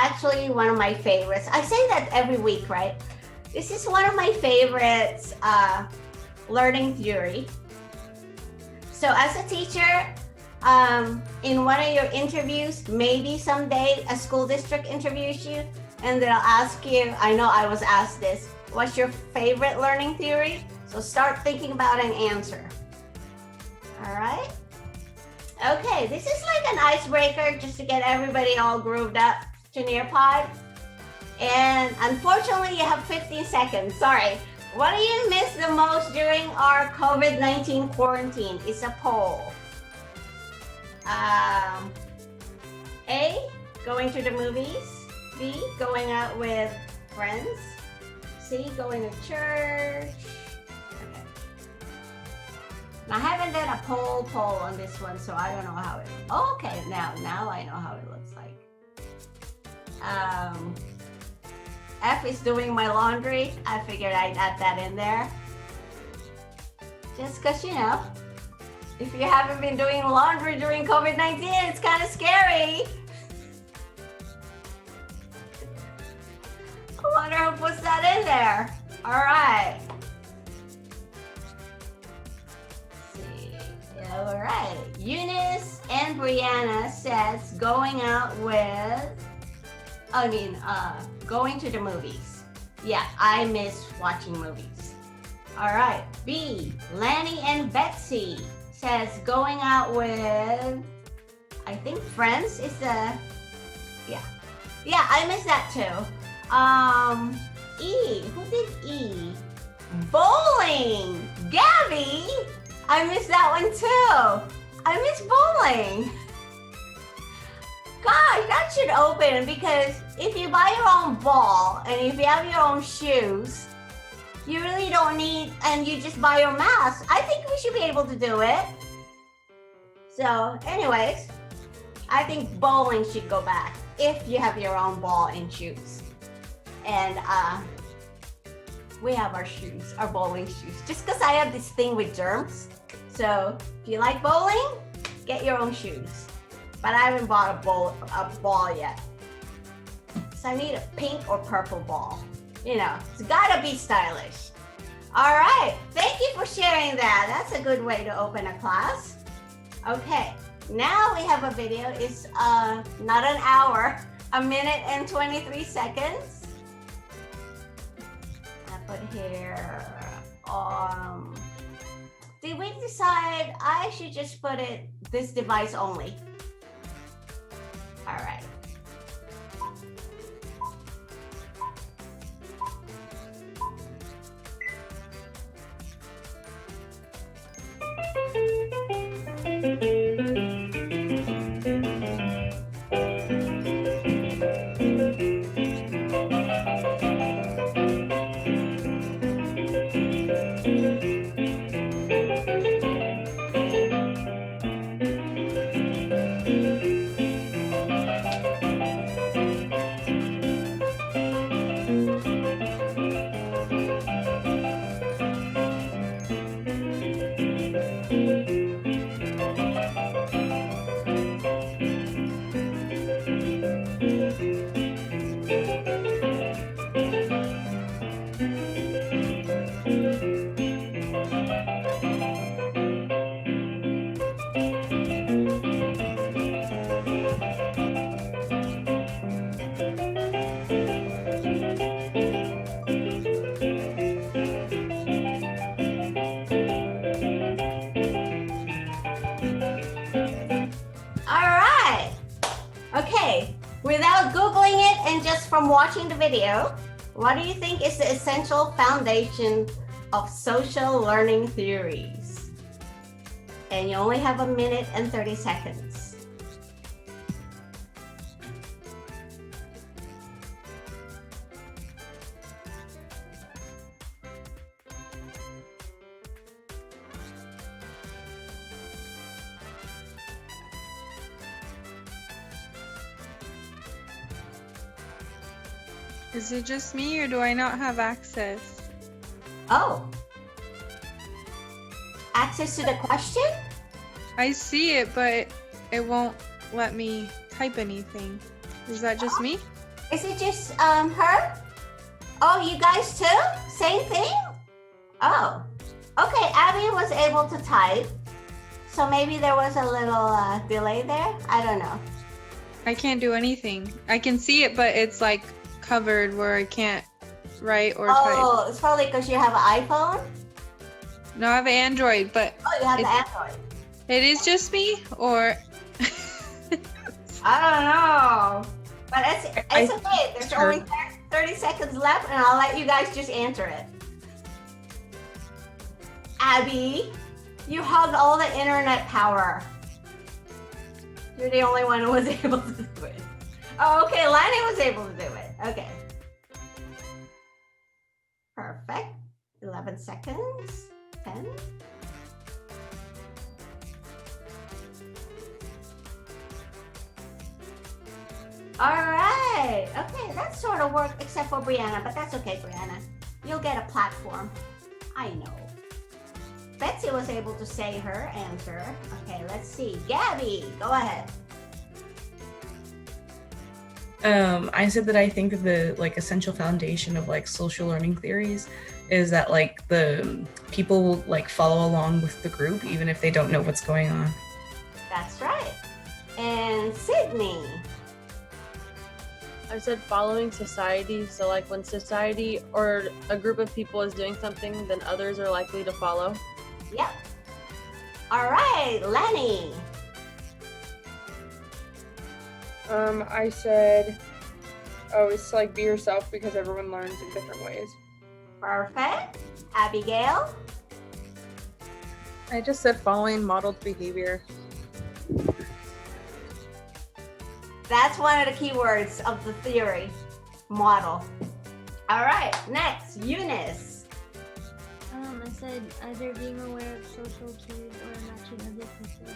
actually one of my favorites. I say that every week, right? This is one of my favorites, learning theory. So as a teacher, in one of your interviews, maybe someday a school district interviews you and they'll ask you, I know I was asked this, what's your favorite learning theory? So start thinking about an answer. All right. Okay, this is like an icebreaker just to get everybody all grooved up to Nearpod. And unfortunately, you have 15 seconds. Sorry. What do you miss the most during our COVID-19 quarantine? It's a poll. A, going to the movies. B, going out with friends. C, going to church. Okay. Now, I haven't done a poll on this one, so I don't know how it. Oh, okay, now I know how it looks like. F is doing my laundry. I figured I'd add that in there. Just because, you know, if you haven't been doing laundry during COVID-19, it's kind of scary. I wonder who puts that in there. All right. Let's see. All right. Eunice and Brianna says going out with, going to the movies. Yeah, I miss watching movies. All right. B, Lanny and Betsy says going out with, I think friends is the, yeah, I miss that too. E, who did E? Bowling, Gabby. I miss that one too. I miss bowling. Gosh, that should open because if you buy your own ball and if you have your own shoes, you really don't need, and you just buy your mask. I think we should be able to do it. So anyways, I think bowling should go back if you have your own ball and shoes. And we have our shoes, our bowling shoes. Just because I have this thing with germs. So if you like bowling, get your own shoes. But I haven't bought a ball yet. So I need a pink or purple ball. You know, it's gotta be stylish. All right, thank you for sharing that. That's a good way to open a class. Okay, now we have a video. It's not an hour, 1 minute and 23 seconds. I put here, did we decide I should just put it this device only? All right. From watching the video, what do you think is the essential foundation of social learning theories? And you only have 1 minute and 30 seconds. Is it just me or do I not have access? Oh. Access to the question? I see it, but it won't let me type anything. Is that just me? Is it just her? Oh, you guys too? Same thing? Oh, okay. Abby was able to type, so maybe there was a little delay there. I don't know. I can't do anything. I can see it, but it's like covered where I can't write or type. Oh, it's probably because you have an iPhone. No, I have an Android, but Oh, you have the Android. it is just me, or I don't know, but it's okay. There's only 30 seconds left, and I'll let you guys just answer it. Abby, you hugged all the internet power. You're the only one who was able to do it. Oh, okay. Lani was able to do it. Okay. Perfect. 11 seconds. 10. All right. Okay, that sort of worked, except for Brianna, but that's okay, Brianna. You'll get a platform. I know. Betsy was able to say her answer. Okay, let's see. Gabby, go ahead. I said that I think that the essential foundation of social learning theories is that the people will follow along with the group even if they don't know what's going on. That's right. And Sydney. I said following society. So when society or a group of people is doing something, then others are likely to follow. Yep. All right, Lenny. I said, it's to be yourself because everyone learns in different ways. Perfect. Abigail. I just said following modeled behavior. That's one of the key words of the theory, model. All right, next, Eunice. I said either being aware of social cues or matching other people.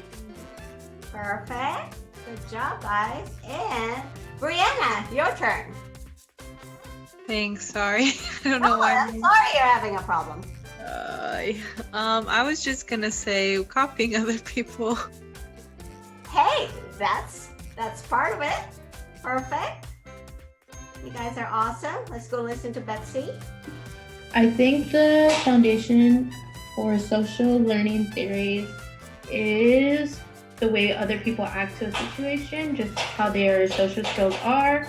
Perfect. Good job, guys. And Brianna, your turn. thanks. Sorry, I don't know why. I'm sorry you're having a problem. I was just gonna say copying other people. Hey, that's part of it. Perfect. You guys are awesome. Let's go listen to Betsy. I think the foundation for social learning theories is the way other people act to a situation, just how their social skills are.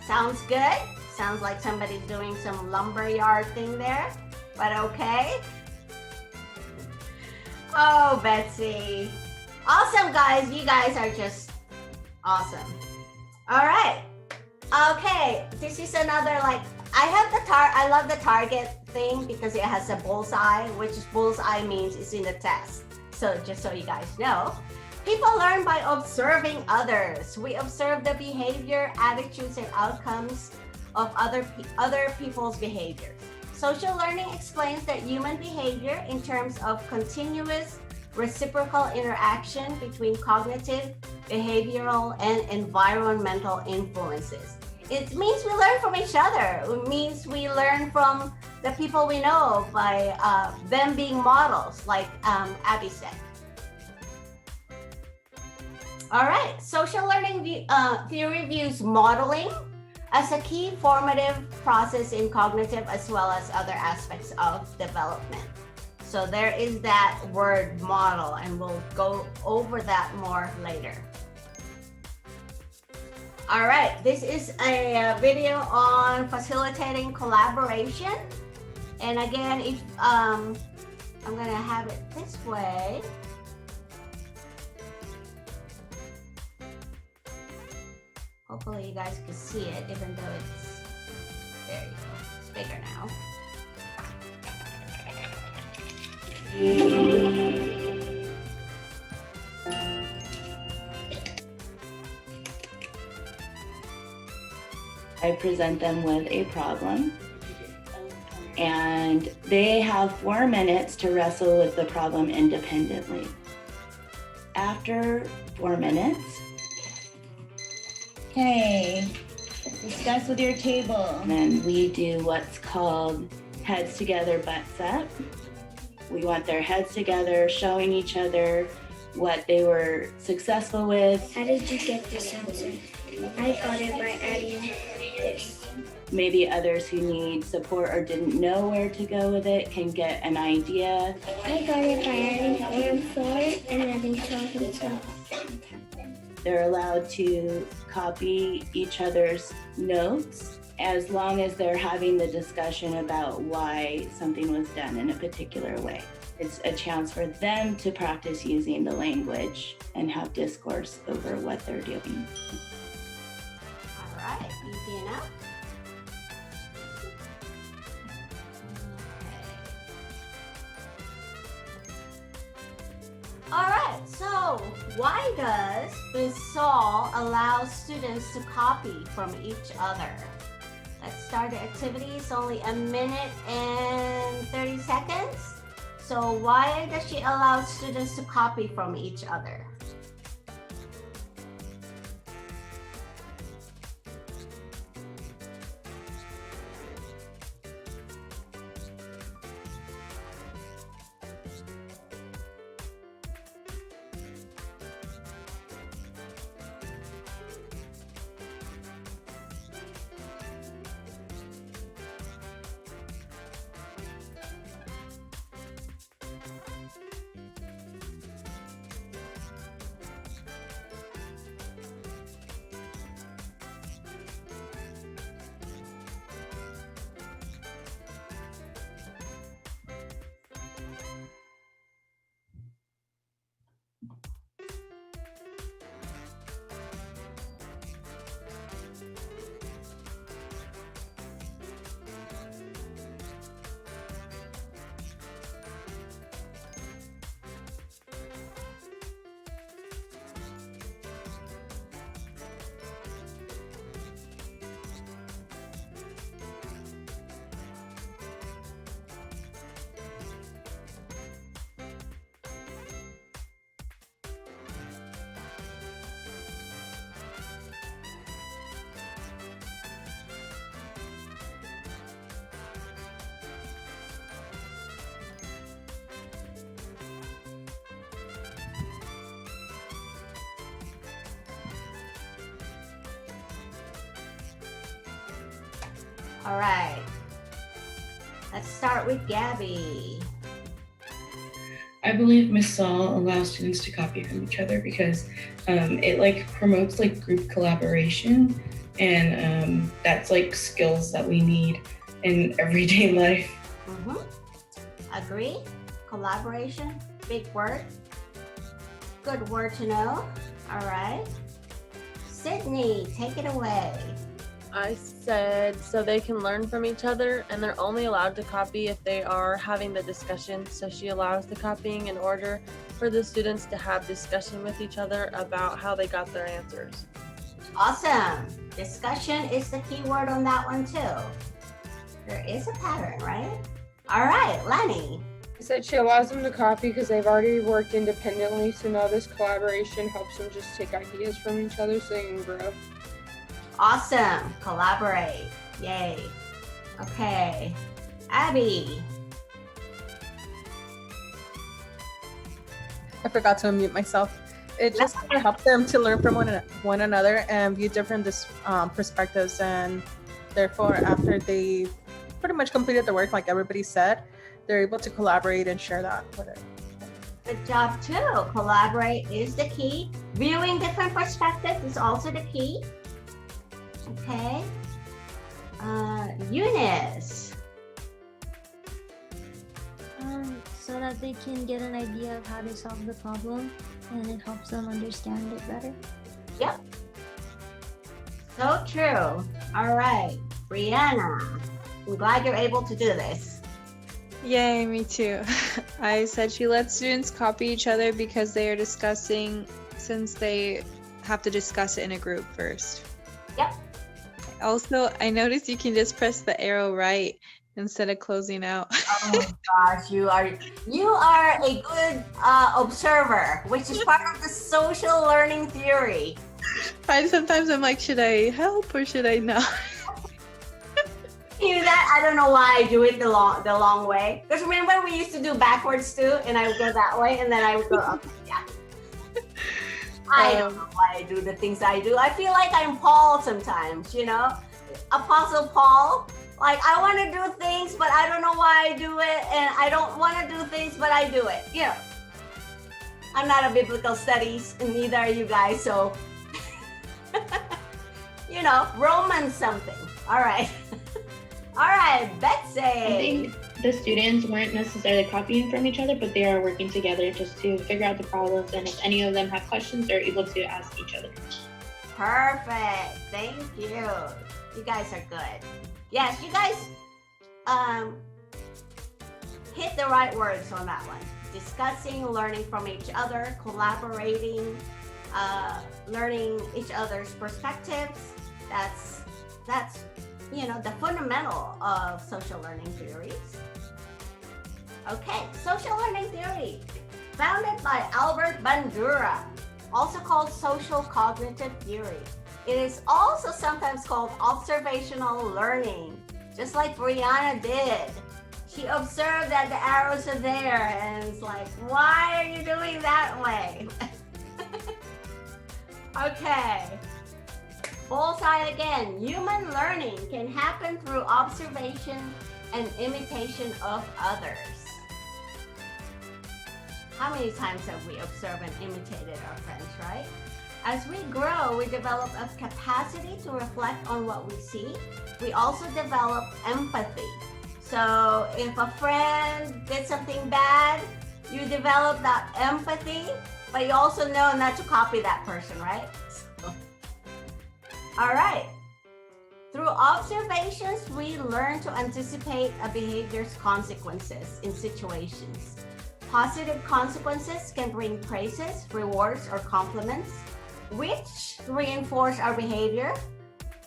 Sounds good. Sounds like somebody's doing some lumberyard thing there, but okay. Oh, Betsy. Awesome, guys. You guys are just awesome. All right. Okay, this is another I love the target thing because it has a bullseye, which bullseye means it's in the test. So just so you guys know, people learn by observing others. We observe the behavior, attitudes, and outcomes of other people's behaviors. Social learning explains that human behavior in terms of continuous reciprocal interaction between cognitive, behavioral, and environmental influences. It means we learn from each other. It means we learn from the people we know by them being models, like Abby said. All right, social learning theory views modeling as a key formative process in cognitive as well as other aspects of development. So there is that word model, and we'll go over that more later. All right, this is a video on facilitating collaboration. And again, if I'm gonna have it this way. Hopefully you guys can see it, even though it's, there you go, it's bigger now. I present them with a problem, and they have 4 minutes to wrestle with the problem independently. After 4 minutes, okay, discuss with your table. And then we do what's called heads together, butts up. We want their heads together, showing each other what they were successful with. How did you get this answer? I got it by adding this. Maybe others who need support or didn't know where to go with it can get an idea. I got it by adding 4 and 4 and adding 12 and 12. They're allowed to copy each other's notes as long as they're having the discussion about why something was done in a particular way. It's a chance for them to practice using the language and have discourse over what they're doing. All right, easy enough. All right, so why does Bissau allow students to copy from each other? Let's start the activity. It's only 1 minute and 30 seconds. So why does she allow students to copy from each other? All right, let's start with Gabby. I believe Miss Saul allows students to copy from each other because it like promotes like group collaboration, and that's like skills that we need in everyday life. Agree? Collaboration, big word. Good word to know. All right. Sydney, take it away. I said so they can learn from each other, and they're only allowed to copy if they are having the discussion. So she allows the copying in order for the students to have discussion with each other about how they got their answers. Awesome. Discussion is the key word on that one too. There is a pattern, right? All right, Lenny. I said she allows them to copy because they've already worked independently, so now this collaboration helps them just take ideas from each other so they can grow. Awesome. Collaborate. Yay. Okay. Abby. I forgot to unmute myself. It just helps them to learn from one another and view different perspectives, and therefore after they pretty much completed the work like everybody said, they're able to collaborate and share that with it. Good job too. Collaborate is the key. Viewing different perspectives is also the key. Okay. Eunice. So that they can get an idea of how to solve the problem, and it helps them understand it better. Yep. So true. All right. Brianna. I'm glad you're able to do this. Yay, me too. I said she lets students copy each other because they are discussing, since they have to discuss it in a group first. Yep. Also, I noticed you can just press the arrow right instead of closing out. Oh my gosh, you are a good observer, which is part of the social learning theory. Sometimes I'm like, should I help or should I not? You do that? I don't know why I do it the long way. Because remember we used to do backwards too, and I would go that way, and then I would go up. Yeah. I don't know why I do the things I do. I feel like I'm Paul sometimes, you know, Apostle Paul. Like I want to do things, but I don't know why I do it, and I don't want to do things, but I do it. You know, I'm not a biblical studies, and neither are you guys. So, you know, Romans something. All right, all right, Betsy. I think the students weren't necessarily copying from each other, but they are working together just to figure out the problems. And if any of them have questions, they're able to ask each other. Perfect. Thank you. You guys are good. Yes, you guys hit the right words on that one. Discussing, learning from each other, collaborating, learning each other's perspectives. That's you know, the fundamental of social learning theories. Okay, social learning theory, founded by Albert Bandura, also called social cognitive theory. It is also sometimes called observational learning, just like Brianna did. She observed that the arrows are there and it's like, why are you doing that way? Okay. Bullseye again. Human learning can happen through observation and imitation of others. How many times have we observed and imitated our friends, right? As we grow, we develop a capacity to reflect on what we see. We also develop empathy. So if a friend did something bad, you develop that empathy, but you also know not to copy that person, right? So, all right. Through observations, we learn to anticipate a behavior's consequences in situations. Positive consequences can bring praises, rewards, or compliments, which reinforce our behavior,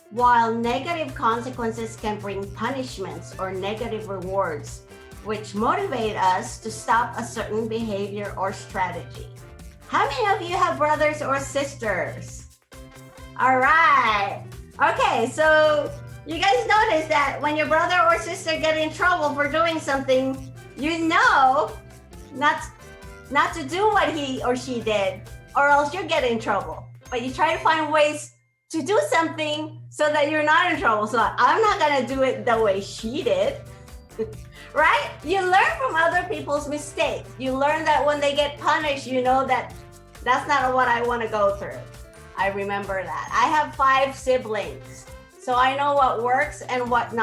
while negative consequences can bring punishments or negative rewards, which motivate us to stop a certain behavior or strategy. How many of you have brothers or sisters? All right. Okay, so you guys notice that when your brother or sister get in trouble for doing something, you know not to do what he or she did, or else you get in trouble. But you try to find ways to do something so that you're not in trouble. So I'm not gonna do it the way she did, right? You learn from other people's mistakes. You learn that when they get punished, you know that that's not what I wanna go through. I remember that. I have 5 siblings, so I know what works and what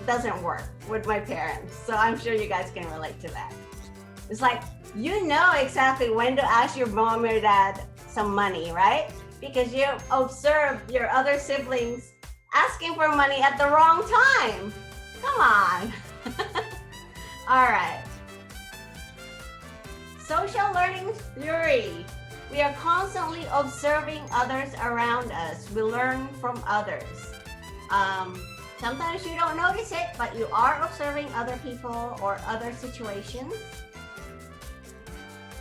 doesn't work with my parents. So I'm sure you guys can relate to that. It's like, you know exactly when to ask your mom or dad some money, right? Because you observe your other siblings asking for money at the wrong time. Come on. All right. Social learning theory. We are constantly observing others around us. We learn from others. Sometimes you don't notice it, but you are observing other people or other situations.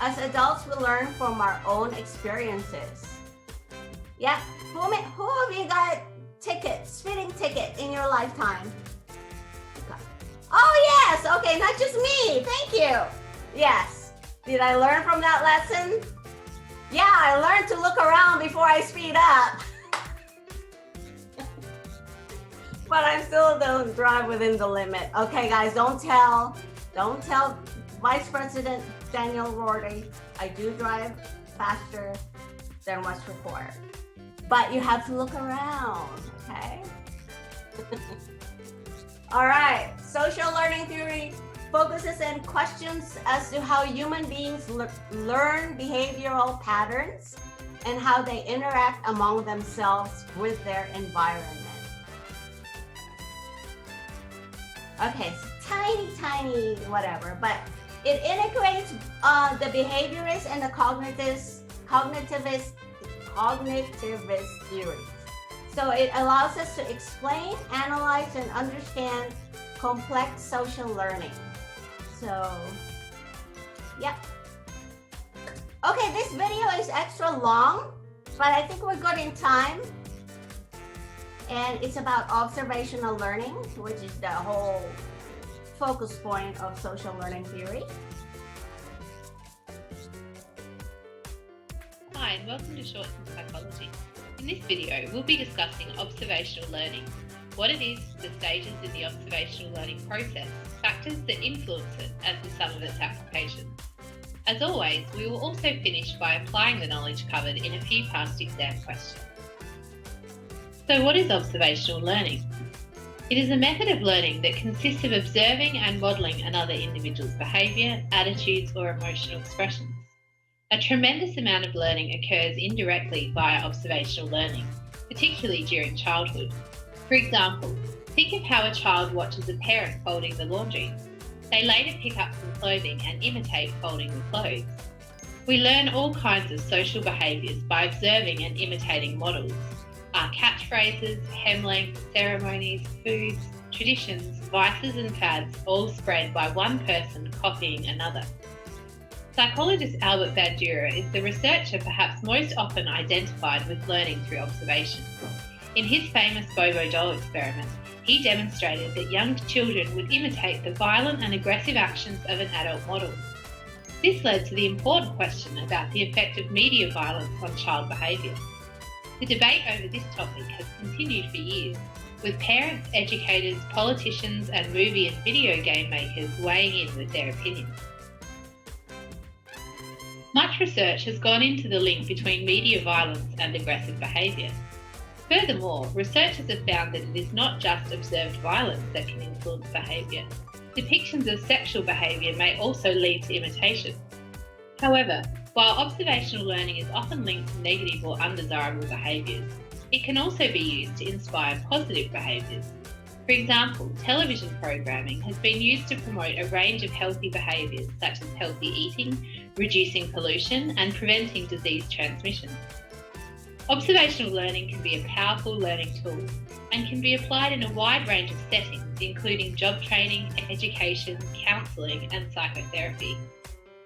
As adults, we learn from our own experiences. Yeah, who of you got speeding ticket in your lifetime? Okay. Oh yes, okay, not just me, thank you. Yes, did I learn from that lesson? Yeah, I learned to look around before I speed up. But I still don't drive within the limit. Okay guys, don't tell Vice President Daniel Rorty, I do drive faster than what's required. But you have to look around, okay? All right, social learning theory focuses on questions as to how human beings learn behavioral patterns and how they interact among themselves with their environment. Okay, so tiny whatever, but it integrates the behaviorist and the cognitivist theories. So it allows us to explain, analyze, and understand complex social learning. So, yeah. Okay, this video is extra long, but I think we're good in time. And it's about observational learning, which is the whole focus point of social learning theory. Hi, Hi and welcome to Shorts in Psychology. In this video, we'll be discussing observational learning, what it is, the stages in the observational learning process, factors that influence it, and some of its applications. As always, we will also finish by applying the knowledge covered in a few past exam questions. So what is observational learning? It is a method of learning that consists of observing and modelling another individual's behaviour, attitudes, or emotional expressions. A tremendous amount of learning occurs indirectly via observational learning, particularly during childhood. For example, think of how a child watches a parent folding the laundry. They later pick up some clothing and imitate folding the clothes. We learn all kinds of social behaviours by observing and imitating models. Our catchphrases, hem lengths, ceremonies, foods, traditions, vices and fads all spread by one person copying another. Psychologist Albert Bandura is the researcher perhaps most often identified with learning through observation. In his famous Bobo doll experiment, he demonstrated that young children would imitate the violent and aggressive actions of an adult model. This led to the important question about the effect of media violence on child behaviour. The debate over this topic has continued for years, with parents, educators, politicians and movie and video game makers weighing in with their opinions. Much research has gone into the link between media violence and aggressive behaviour. Furthermore, researchers have found that it is not just observed violence that can influence behaviour. Depictions of sexual behaviour may also lead to imitation. However, while observational learning is often linked to negative or undesirable behaviours, it can also be used to inspire positive behaviours. For example, television programming has been used to promote a range of healthy behaviours such as healthy eating, reducing pollution, and preventing disease transmission. Observational learning can be a powerful learning tool and can be applied in a wide range of settings, including job training, education, counselling, and psychotherapy.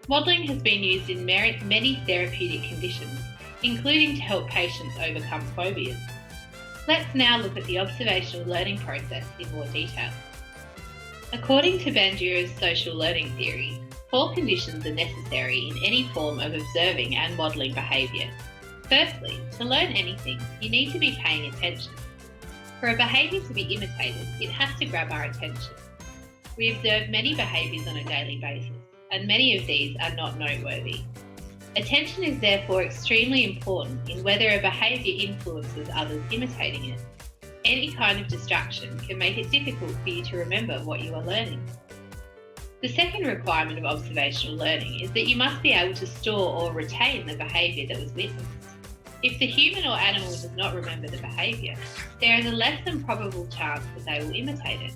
Modelling has been used in many therapeutic conditions, including to help patients overcome phobias. Let's now look at the observational learning process in more detail. According to Bandura's social learning theory, 4 conditions are necessary in any form of observing and modelling behaviour. Firstly, to learn anything, you need to be paying attention. For a behaviour to be imitated, it has to grab our attention. We observe many behaviours on a daily basis, and many of these are not noteworthy. Attention is therefore extremely important in whether a behaviour influences others imitating it. Any kind of distraction can make it difficult for you to remember what you are learning. The second requirement of observational learning is that you must be able to store or retain the behaviour that was witnessed. If the human or animal does not remember the behaviour, there is a less than probable chance that they will imitate it.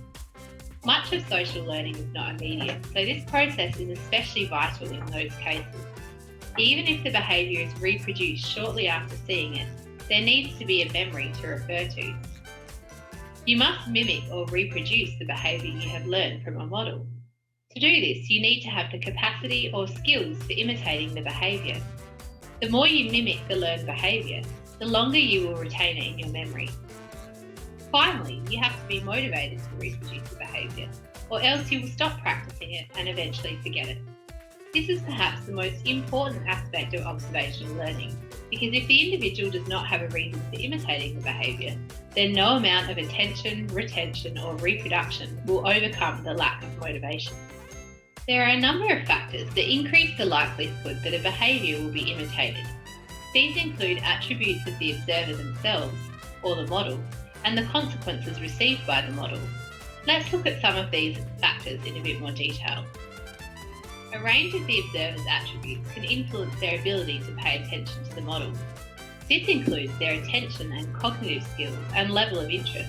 Much of social learning is not immediate, so this process is especially vital in those cases. Even if the behaviour is reproduced shortly after seeing it, there needs to be a memory to refer to. You must mimic or reproduce the behaviour you have learned from a model. To do this, you need to have the capacity or skills for imitating the behaviour. The more you mimic the learned behaviour, the longer you will retain it in your memory. Finally, you have to be motivated to reproduce the behaviour, or else you will stop practicing it and eventually forget it. This is perhaps the most important aspect of observational learning, because if the individual does not have a reason for imitating the behaviour, then no amount of attention, retention, or reproduction will overcome the lack of motivation. There are a number of factors that increase the likelihood that a behaviour will be imitated. These include attributes of the observer themselves, or the model, and the consequences received by the model. Let's look at some of these factors in a bit more detail. A range of the observer's attributes can influence their ability to pay attention to the model. This includes their attention and cognitive skills and level of interest.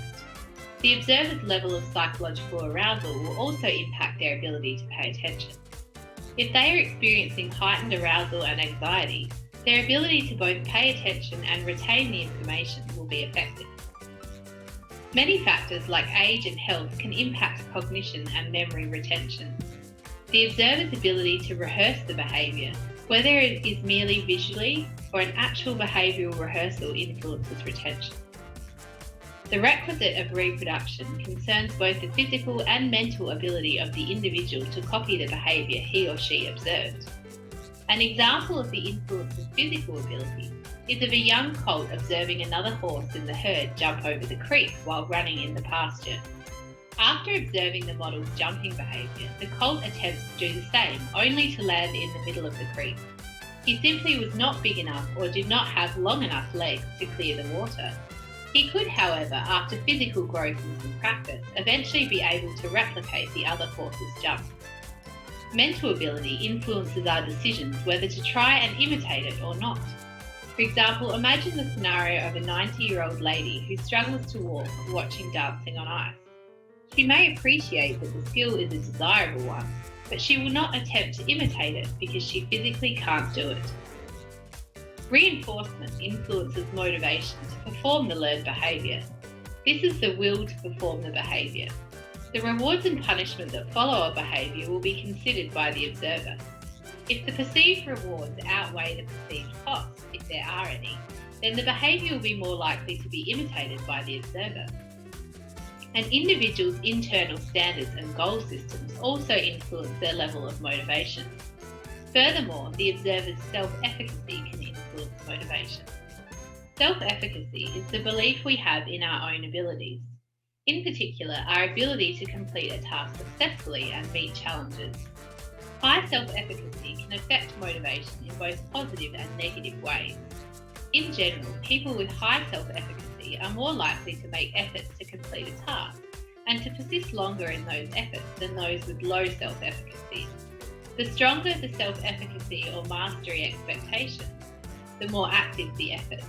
The observer's level of psychological arousal will also impact their ability to pay attention. If they are experiencing heightened arousal and anxiety, their ability to both pay attention and retain the information will be affected. Many factors like age and health can impact cognition and memory retention. The observer's ability to rehearse the behaviour, whether it is merely visually or an actual behavioural rehearsal, influences retention. The requisite of reproduction concerns both the physical and mental ability of the individual to copy the behaviour he or she observed. An example of the influence of physical ability is of a young colt observing another horse in the herd jump over the creek while running in the pasture. After observing the model's jumping behaviour, the colt attempts to do the same, only to land in the middle of the creek. He simply was not big enough or did not have long enough legs to clear the water. He could, however, after physical growth and some practice, eventually be able to replicate the other horse's jump. Mental ability influences our decisions whether to try and imitate it or not. For example, imagine the scenario of a 90-year-old lady who struggles to walk watching dancing on ice. She may appreciate that the skill is a desirable one, but she will not attempt to imitate it because she physically can't do it. Reinforcement influences motivation to perform the learned behaviour. This is the will to perform the behaviour. The rewards and punishment that follow a behaviour will be considered by the observer. If the perceived rewards outweigh the perceived costs, if there are any, then the behaviour will be more likely to be imitated by the observer. An individual's internal standards and goal systems also influence their level of motivation. Furthermore, the observer's self-efficacy can influence motivation. Self-efficacy is the belief we have in our own abilities. In particular, our ability to complete a task successfully and meet challenges. High self-efficacy can affect motivation in both positive and negative ways. In general, people with high self-efficacy are more likely to make efforts to complete a task and to persist longer in those efforts than those with low self-efficacy. The stronger the self-efficacy or mastery expectations, the more active the effort.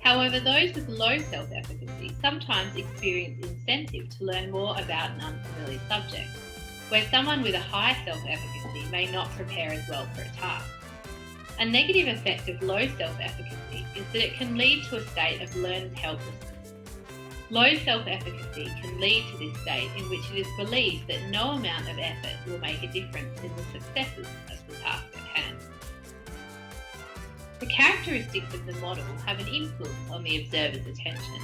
However, those with low self-efficacy sometimes experience incentive to learn more about an unfamiliar subject, where someone with a high self-efficacy may not prepare as well for a task. A negative effect of low self-efficacy is that it can lead to a state of learned helplessness. Low self-efficacy can lead to this state in which it is believed that no amount of effort will make a difference in the successes of the task at hand. The characteristics of the model have an influence on the observer's attention.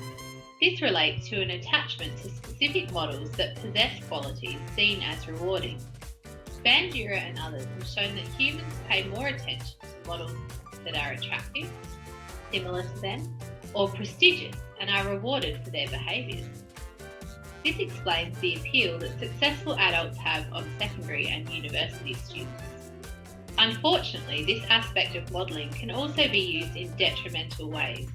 This relates to an attachment to specific models that possess qualities seen as rewarding. Bandura and others have shown that humans pay more attention to models that are attractive, similar to them, or prestigious and are rewarded for their behaviours. This explains the appeal that successful adults have on secondary and university students. Unfortunately, this aspect of modelling can also be used in detrimental ways.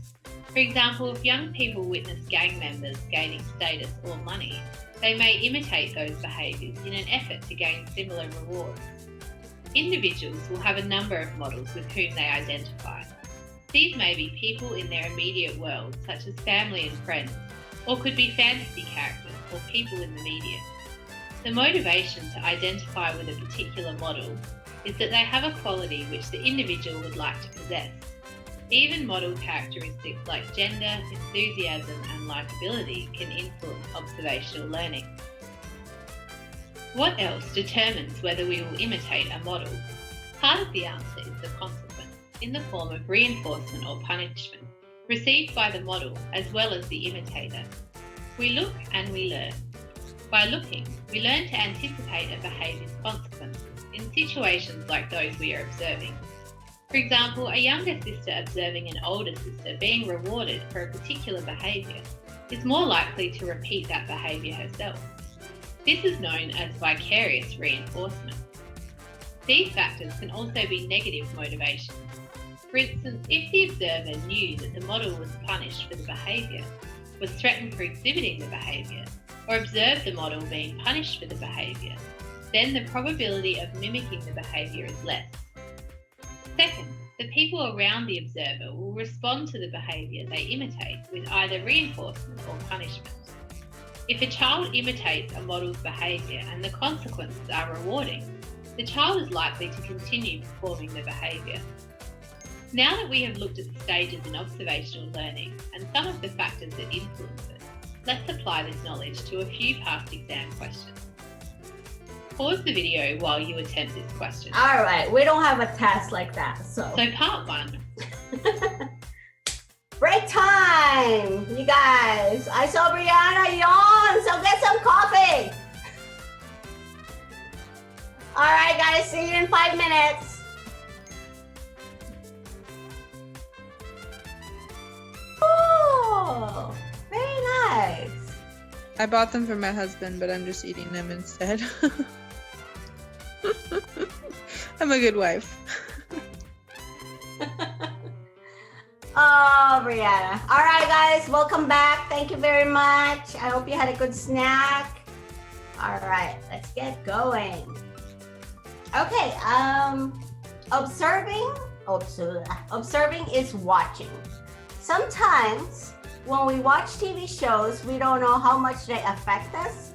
For example, if young people witness gang members gaining status or money, they may imitate those behaviours in an effort to gain similar rewards. Individuals will have a number of models with whom they identify. These may be people in their immediate world, such as family and friends, or could be fantasy characters or people in the media. The motivation to identify with a particular model is that they have a quality which the individual would like to possess. Even model characteristics like gender, enthusiasm and likability can influence observational learning. What else determines whether we will imitate a model? Part of the answer is the consequence, in the form of reinforcement or punishment, received by the model as well as the imitator. We look and we learn. By looking, we learn to anticipate a behaviour's consequences in situations like those we are observing. For example, a younger sister observing an older sister being rewarded for a particular behaviour is more likely to repeat that behaviour herself. This is known as vicarious reinforcement. These factors can also be negative motivations. For instance, if the observer knew that the model was punished for the behaviour, was threatened for exhibiting the behaviour, or observed the model being punished for the behaviour, then the probability of mimicking the behaviour is less. Second, the people around the observer will respond to the behaviour they imitate with either reinforcement or punishment. If a child imitates a model's behaviour and the consequences are rewarding, the child is likely to continue performing the behaviour. Now that we have looked at the stages in observational learning and some of the factors that influence it, let's apply this knowledge to a few past exam questions. Pause the video while you attempt this question. All right, we don't have a test like that, so. So part 1. Break time, you guys. I saw Brianna yawn, so get some coffee. All right, guys, see you in 5 minutes. Oh, very nice. I bought them for my husband, but I'm just eating them instead. I'm a good wife. Oh, Brianna. All right, guys, welcome back. Thank you very much. I hope you had a good snack. All right, let's get going. Okay, observing is watching. Sometimes when we watch TV shows, we don't know how much they affect us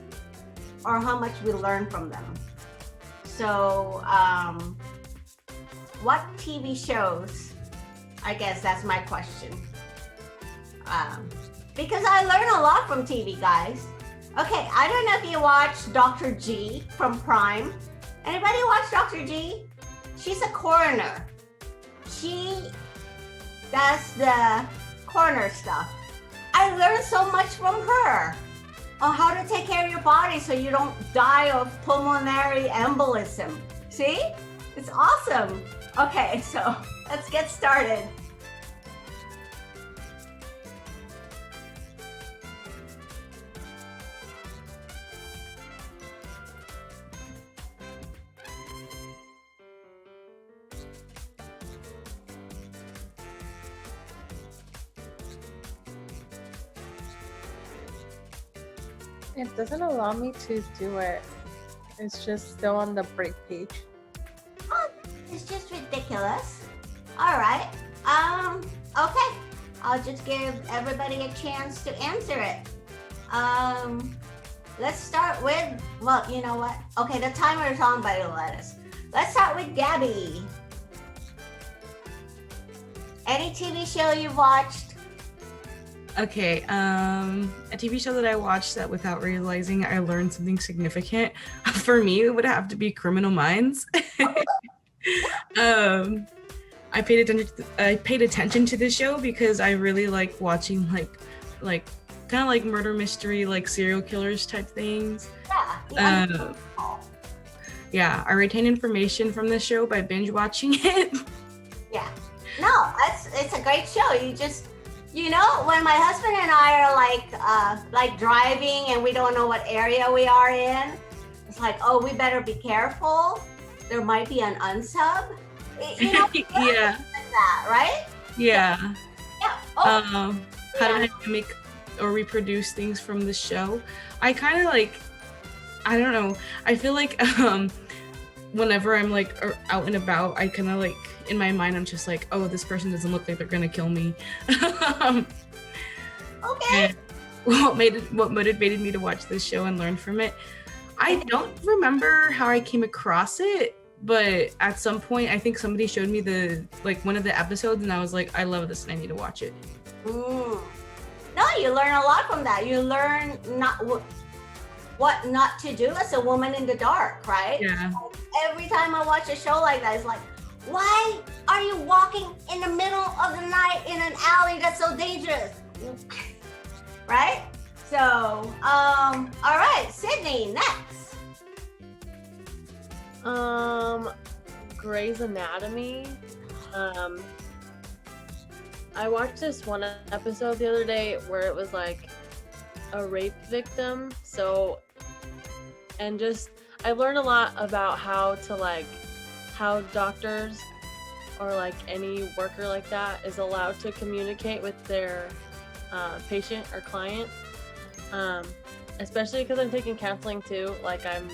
or how much we learn from them. So, what TV shows? I guess that's my question. Because I learn a lot from TV, guys. Okay, I don't know if you watched Dr. G from Prime. Anybody watch Dr. G? She's a coroner. She does the coroner stuff. I learned so much from her on how to take care of your body so you don't die of pulmonary embolism. See? It's awesome. Okay, so let's get started. It doesn't allow me to do it. It's just still on the break page. Oh, it's just ridiculous. All right. Okay. I'll just give everybody a chance to answer it. Let's start with, well, you know what? Okay, the timer is on by the lettuce. Let's start with Gabby. Any TV show you've watched? Okay, a TV show that I watched that without realizing I learned something significant. For me, it would have to be Criminal Minds. I paid attention to this show because I really like watching like kind of like murder mystery, like serial killers type things. Yeah. Yeah, I retain information from this show by binge watching it. Yeah. No, it's a great show. You know, when my husband and I are like driving and we don't know what area we are in, it's like, oh, we better be careful. There might be an unsub. You know, yeah. Like that, right? Yeah. Yeah. Oh. How did I make or reproduce things from the show? I kind of like, I don't know. I feel like whenever I'm like out and about, I kind of like, in my mind, I'm just like, oh, this person doesn't look like they're gonna kill me. Okay. What motivated me to watch this show and learn from it? I don't remember how I came across it, but at some point, I think somebody showed me one of the episodes, and I was like, I love this, and I need to watch it. No, you learn a lot from that. You learn what not to do as a woman in the dark, right? Yeah. Every time I watch a show like that, it's like, why are you walking in the middle of the night in an alley that's so dangerous? Right? So, all right, Sydney, next. Grey's Anatomy. I watched this one episode the other day where it was like a rape victim. I learned a lot about how doctors or like any worker like that is allowed to communicate with their patient or client, especially because I'm taking counseling too. Like I'm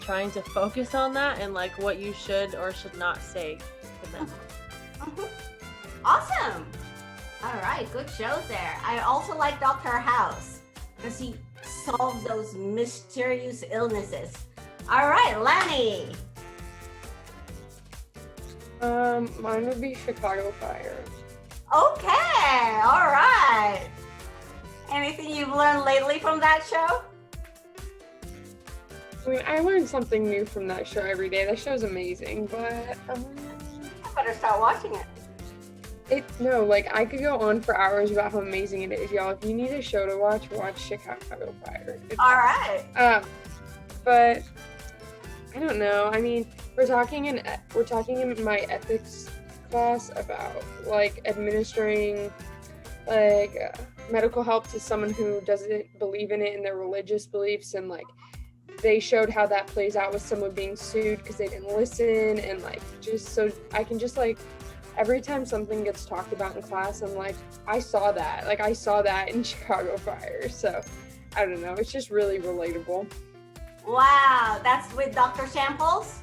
trying to focus on that and like what you should or should not say to them. Awesome. All right, good shows there. I also like Dr. House because he solves those mysterious illnesses. All right, Lenny. Mine would be Chicago Fire. Okay, all right. Anything you've learned lately from that show? I mean, I learn something new from that show every day. That show's amazing, but I better start watching it. I could go on for hours about how amazing it is, y'all. If you need a show to watch Chicago Fire. All right. But I don't know. I mean, we're talking in my ethics class about like administering like medical help to someone who doesn't believe in it in their religious beliefs, and like they showed how that plays out with someone being sued because they didn't listen, and like just so I can just like every time something gets talked about in class, I'm like, I saw that in Chicago Fire. So I don't know, it's just really relatable. Wow, that's with Dr. Samples?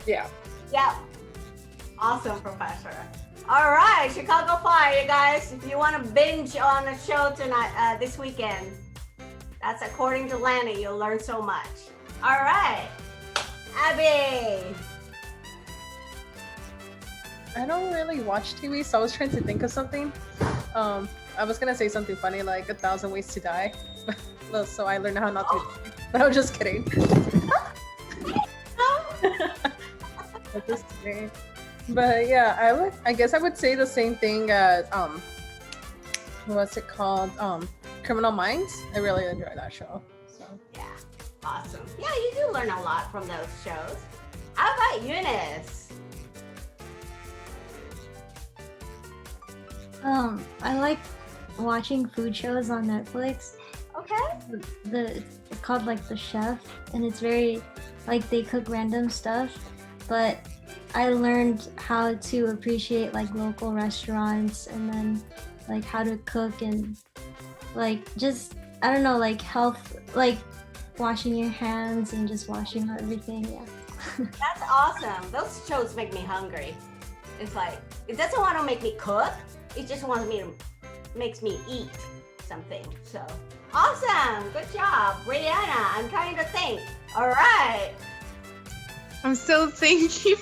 Yeah. Yep. Awesome, Professor. All right, Chicago Fire, you guys. If you want to binge on a show tonight, this weekend, that's according to Lana. You'll learn so much. All right, Abby. I don't really watch TV, so I was trying to think of something. I was gonna say something funny like 1,000 Ways to Die, so I learned how not to. But I'm just kidding. I'm just kidding. But yeah, I guess I would say the same thing as what's it called? Criminal Minds. I really enjoy that show. So yeah, awesome. Yeah, you do learn a lot from those shows. How about Eunice? I like watching food shows on Netflix. Okay. It's called like The Chef, and it's very like they cook random stuff, but I learned how to appreciate like local restaurants, and then like how to cook, and like just I don't know, like health, like washing your hands and just washing everything. Yeah. That's awesome. Those shows make me hungry. It's like it doesn't want to make me cook. It just makes me eat something. So awesome. Good job, Brianna. I'm trying to think. All right. I'm still thinking.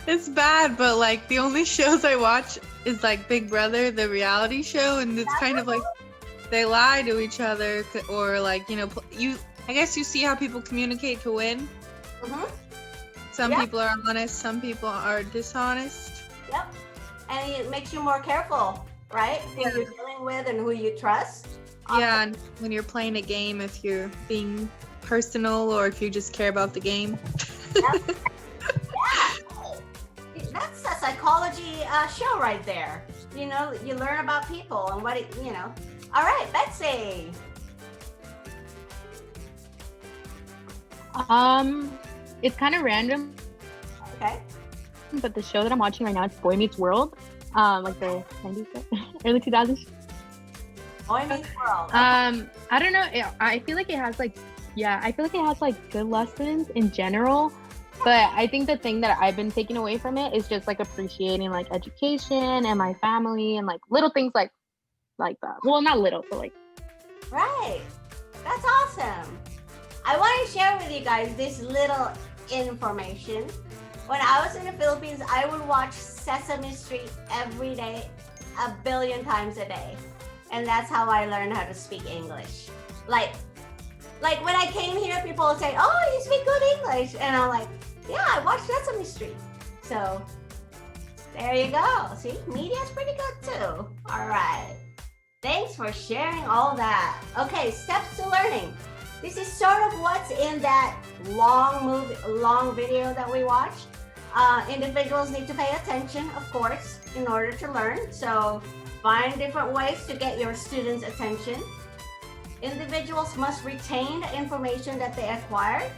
It's bad, but like the only shows I watch is like Big Brother, the reality show, and it's kind of like they lie to each other, or like I guess you see how people communicate to win. Mm-hmm. Some people are honest, some people are dishonest. Yep. And it makes you more careful, right? Who you're dealing with and who you trust. Awesome. Yeah, and when you're playing a game, if you're being personal or if you just care about the game. Yep. That's a psychology show right there. You know, you learn about people and what All right, Betsy. It's kind of random. Okay. But the show that I'm watching right now is Boy Meets World. Like the 90s, early 2000s. Boy Meets World. I don't know. I feel like it has like good lessons in general. But I think the thing that I've been taking away from it is just like appreciating like education and my family and like little things like that. Well, not little, but like. Right. That's awesome. I want to share with you guys this little information. When I was in the Philippines, I would watch Sesame Street every day, 1 billion times a day. And that's how I learned how to speak English. Like when I came here, people would say, oh, you speak good English. And I'm like, yeah, I watch Sesame Street. So there you go. See, media's pretty good too. All right. Thanks for sharing all that. Okay, steps to learning. This is sort of what's in that long video that we watched. Individuals need to pay attention, of course, in order to learn. So find different ways to get your students' attention. Individuals must retain the information that they acquired.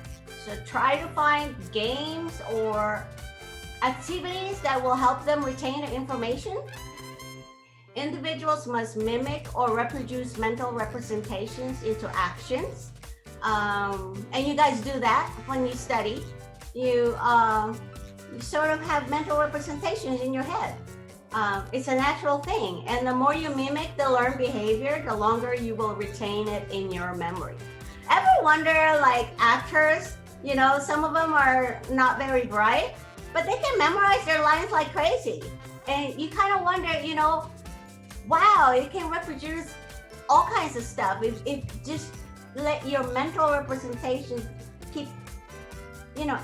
So try to find games or activities that will help them retain the information. Individuals must mimic or reproduce mental representations into actions. And you guys do that when you study. You sort of have mental representations in your head. It's a natural thing. And the more you mimic the learned behavior, the longer you will retain it in your memory. Ever wonder, like actors, some of them are not very bright, but they can memorize their lines like crazy. And you kind of wonder, wow, you can reproduce all kinds of stuff if just let your mental representations keep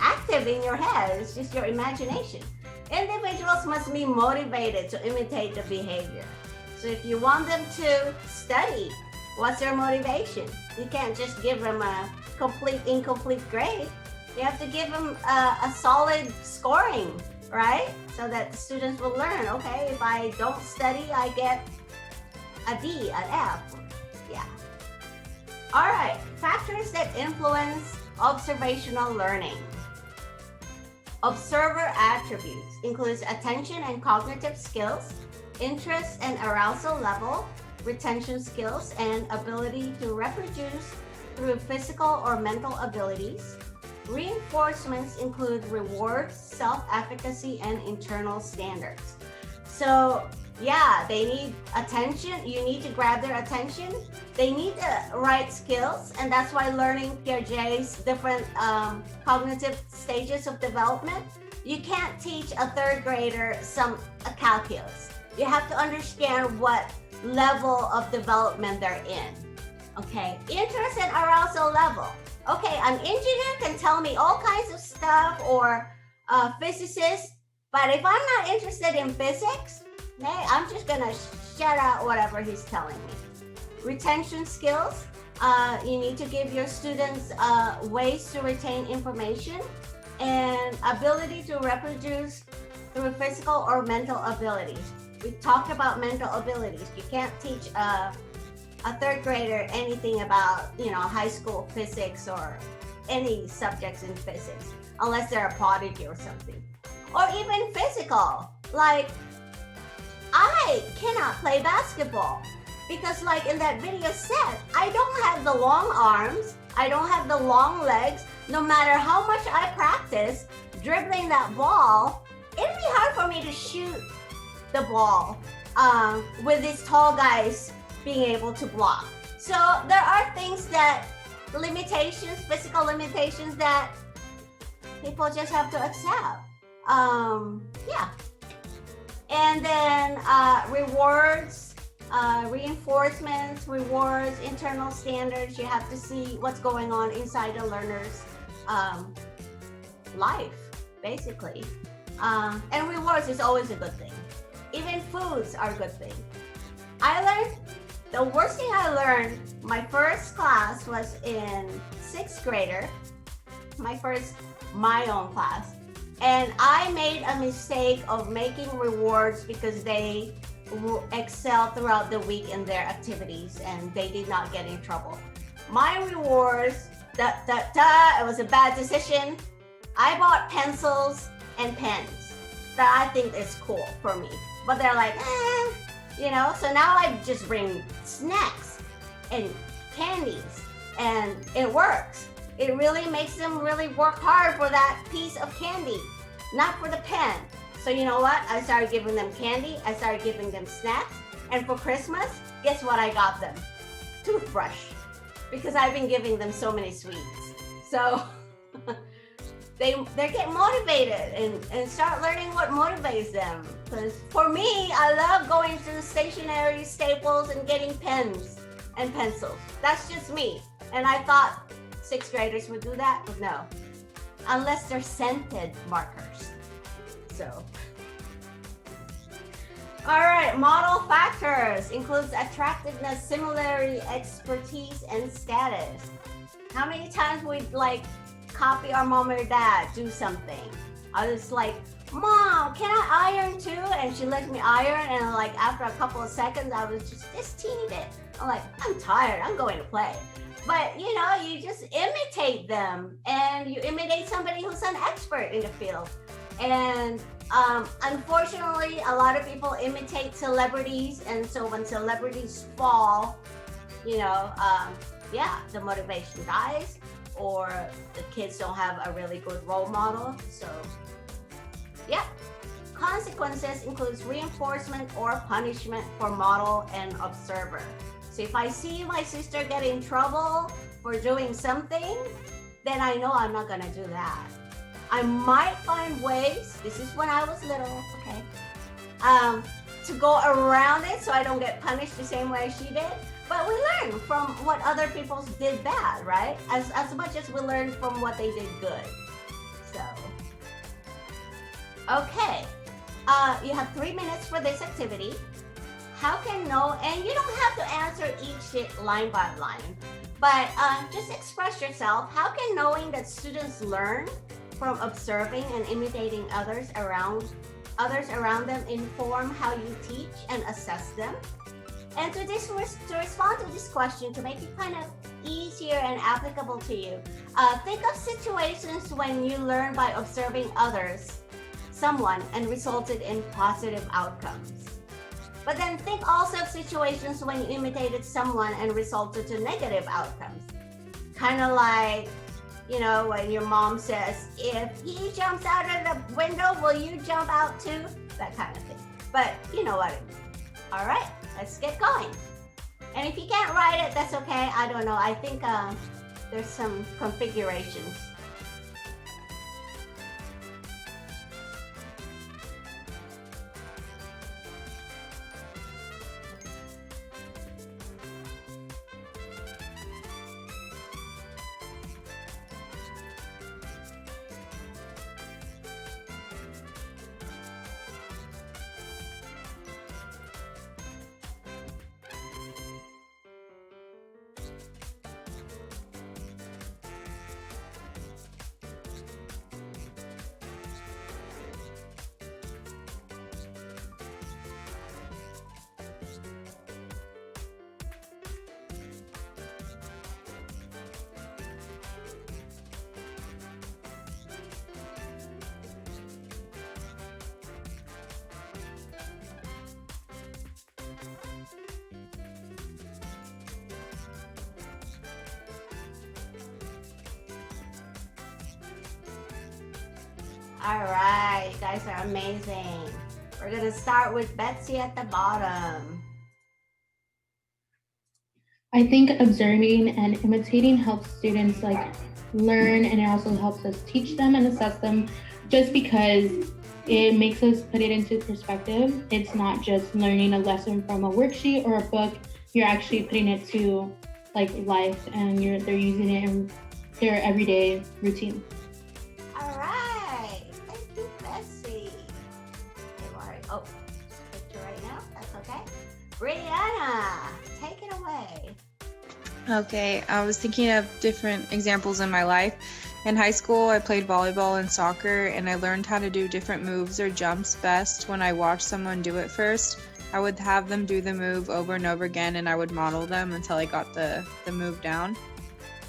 active in your head. It's just your imagination. Individuals must be motivated to imitate the behavior. So if you want them to study, what's their motivation? You can't just give them a incomplete grade. You have to give them a solid scoring, right? So that the students will learn, okay, if I don't study, I get a D, an F, Yeah. All right, factors that influence observational learning. Observer attributes includes attention and cognitive skills, interest and arousal level, retention skills, and ability to reproduce through physical or mental abilities. Reinforcements include rewards, self-efficacy, and internal standards. So yeah, they need attention. You need to grab their attention. They need the right skills, and that's why learning Piaget's different cognitive stages of development. You can't teach a third grader a calculus. You have to understand what level of development they're in. Okay, interest and arousal level. Okay, an engineer can tell me all kinds of stuff, or a physicist, but if I'm not interested in physics, I'm just gonna shut out whatever he's telling me. Retention skills. You need to give your students ways to retain information, and ability to reproduce through physical or mental abilities. We talked about mental abilities. You can't teach a third grader anything about, high school physics or any subjects in physics, unless they're a prodigy or something. Or even physical, like I cannot play basketball because, like in that video set, I don't have the long arms, I don't have the long legs. No matter how much I practice dribbling that ball, it'd be hard for me to shoot the ball with these tall guys being able to block. So there are things that, limitations, physical limitations that people just have to accept. Yeah. And then rewards, reinforcements, rewards, internal standards. You have to see what's going on inside the learner's life, basically. And rewards is always a good thing. Even foods are a good thing. The worst thing I learned, my first class was in 6th grader, my own class. And I made a mistake of making rewards because they excel throughout the week in their activities and they did not get in trouble. My rewards, it was a bad decision. I bought pencils and pens that I think is cool for me. But they're like, so now I just bring snacks and candies and it works. It really makes them really work hard for that piece of candy, not for the pen. So you know what? I started giving them candy. I started giving them snacks. And for Christmas, guess what I got them? Toothbrush. Because I've been giving them so many sweets. So they get motivated and start learning what motivates them. Because for me, I love going to the stationery, Staples, and getting pens and pencils. That's just me. And I thought 6th graders would do that, but no. Unless they're scented markers. So. All right, model factors includes attractiveness, similarity, expertise, and status. How many times we'd copy our mom or dad do something? I was like, Mom, can I iron too? And she let me iron, and after a couple of seconds, I was just this teeny bit. I'm like, I'm tired, I'm going to play. But you just imitate them, and you imitate somebody who's an expert in the field. And unfortunately, a lot of people imitate celebrities, and so when celebrities fall, the motivation dies, or the kids don't have a really good role model. So, yeah. Consequences includes reinforcement or punishment for model and observer. So if I see my sister get in trouble for doing something, then I know I'm not gonna do that. I might find ways, this is when I was little, okay, to go around it so I don't get punished the same way she did. But we learn from what other people did bad, right? As much as we learn from what they did good. So, okay, you have 3 minutes for this activity. How can and you don't have to answer each line by line, but just express yourself. How can knowing that students learn from observing and imitating others around them inform how you teach and assess them? And to respond to this question, to make it kind of easier and applicable to you, think of situations when you learn by observing someone, and resulted in positive outcomes. But then think also of situations when you imitated someone and resulted to negative outcomes. Kind of like, when your mom says, if he jumps out of the window, will you jump out too? That kind of thing. But you know what I mean. All right, let's get going. And if you can't write it, that's okay. I don't know. I think there's some configurations. All right, you guys are amazing. We're gonna start with Betsy at the bottom. I think observing and imitating helps students learn, and it also helps us teach them and assess them, just because it makes us put it into perspective. It's not just learning a lesson from a worksheet or a book. You're actually putting it to life, and they're using it in their everyday routine. All right, thank you, Betsy. Oh, picture right now. That's okay. Brianna, take it away. Okay, I was thinking of different examples in my life. In high school, I played volleyball and soccer, and I learned how to do different moves or jumps best when I watched someone do it first. I would have them do the move over and over again, and I would model them until I got the move down.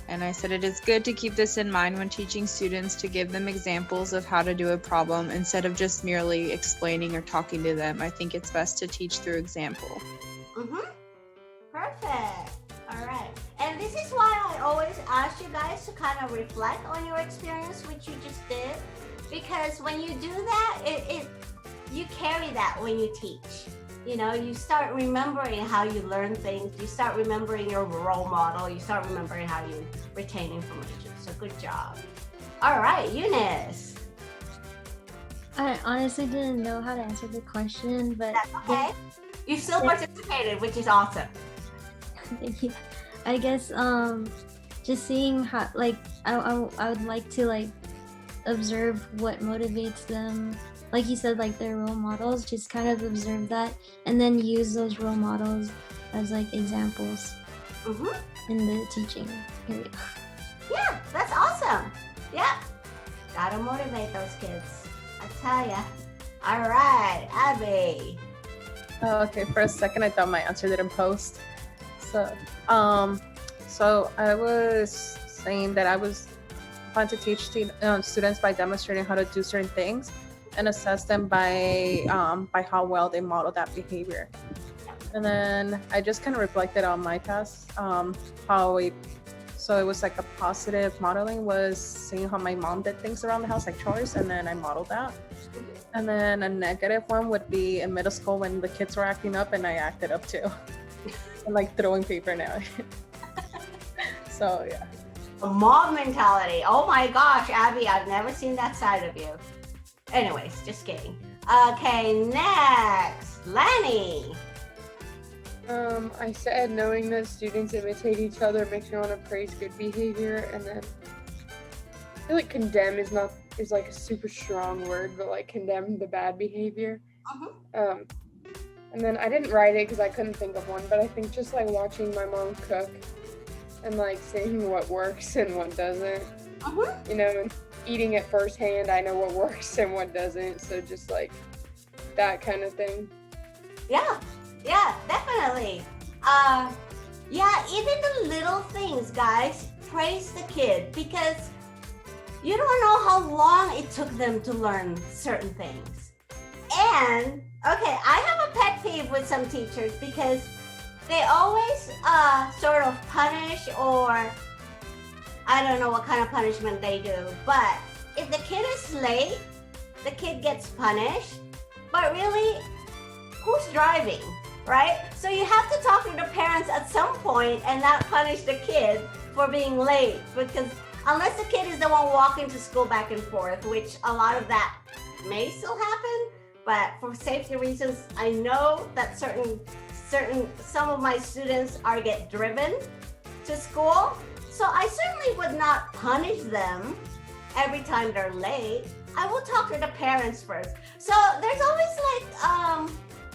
And I said it is good to keep this in mind when teaching students, to give them examples of how to do a problem instead of just merely explaining or talking to them. I think it's best to teach through example. Perfect. All right. And this is why I always ask you guys to kind of reflect on your experience, which you just did. Because when you do that, you carry that when you teach. You start remembering how you learn things. You start remembering your role model. You start remembering how you retain information. So good job. All right, Eunice. I honestly didn't know how to answer the question, but that's okay. You still participated, which is awesome. Thank you. I guess just seeing how I would like to observe what motivates them. Like you said, their role models, just kind of observe that and then use those role models as examples in the teaching period. Yeah, that's awesome. Yeah, gotta motivate those kids, I tell ya. All right, Abby. Oh, okay, for a second I thought my answer didn't post. So I was saying that I was trying to teach students by demonstrating how to do certain things and assess them by how well they model that behavior. And then I just kind of reflected on my past, so it was a positive modeling was seeing how my mom did things around the house, like chores, and then I modeled that. And then a negative one would be in middle school when the kids were acting up and I acted up too. And throwing paper now. So yeah. A mob mentality. Oh my gosh, Abby, I've never seen that side of you. Anyways, just kidding. Okay, next, Lenny. I said knowing that students imitate each other makes me want to praise good behavior, and then I feel like condemn is a super strong word, but condemn the bad behavior. And then I didn't write it because I couldn't think of one, but I think just watching my mom cook and seeing what works and what doesn't, and eating it firsthand, I know what works and what doesn't. So just that kind of thing. Yeah, definitely. yeah, even the little things, guys, praise the kid, because you don't know how long it took them to learn certain things. And okay, I have a pet peeve with some teachers because they always sort of punish, or I don't know what kind of punishment they do, but if the kid is late, the kid gets punished. But really, who's driving, right? So you have to talk to the parents at some point and not punish the kid for being late, because unless the kid is the one walking to school back and forth, which a lot of that may still happen, but for safety reasons, I know that some of my students get driven to school. So I certainly would not punish them every time they're late. I will talk to the parents first. So there's always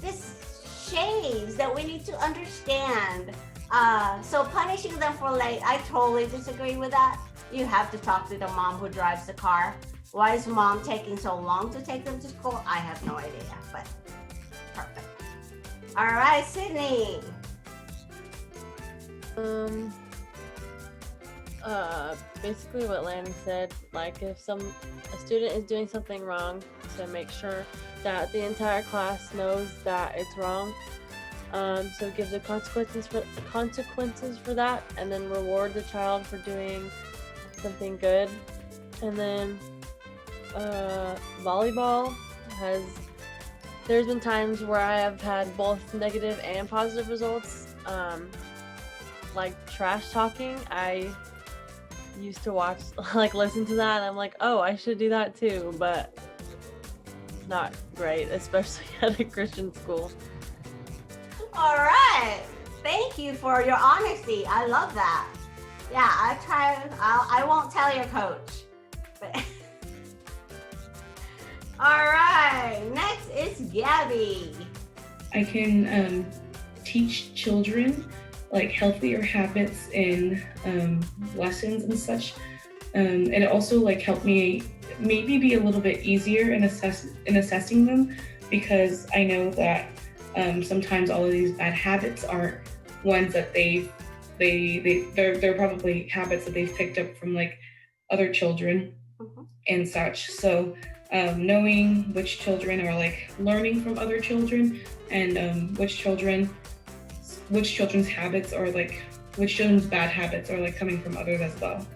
this shades that we need to understand. So punishing them for late, I totally disagree with that. You have to talk to the mom who drives the car. Why is mom taking so long to take them to school? I have no idea, but perfect. All right, Sydney. Basically what Lanny said, like if a student is doing something wrong, to make sure that the entire class knows that it's wrong. So give the consequences for that, and then reward the child for doing something good. And then volleyball there's been times where I have had both negative and positive results. Like trash talking, I used to watch, listen to that, and I'm like, oh, I should do that too, but not great, especially at a Christian school. All right, thank you for your honesty. I love that. Yeah, I won't tell your coach. But all right, next is Gabby. I can teach children healthier habits in lessons and such, and it also helped me maybe be a little bit easier in assessing them, because I know that sometimes all of these bad habits aren't ones that they're probably habits that they've picked up from other children and such. So knowing which children are learning from other children, and which children's habits, or which children's bad habits are coming from others as well.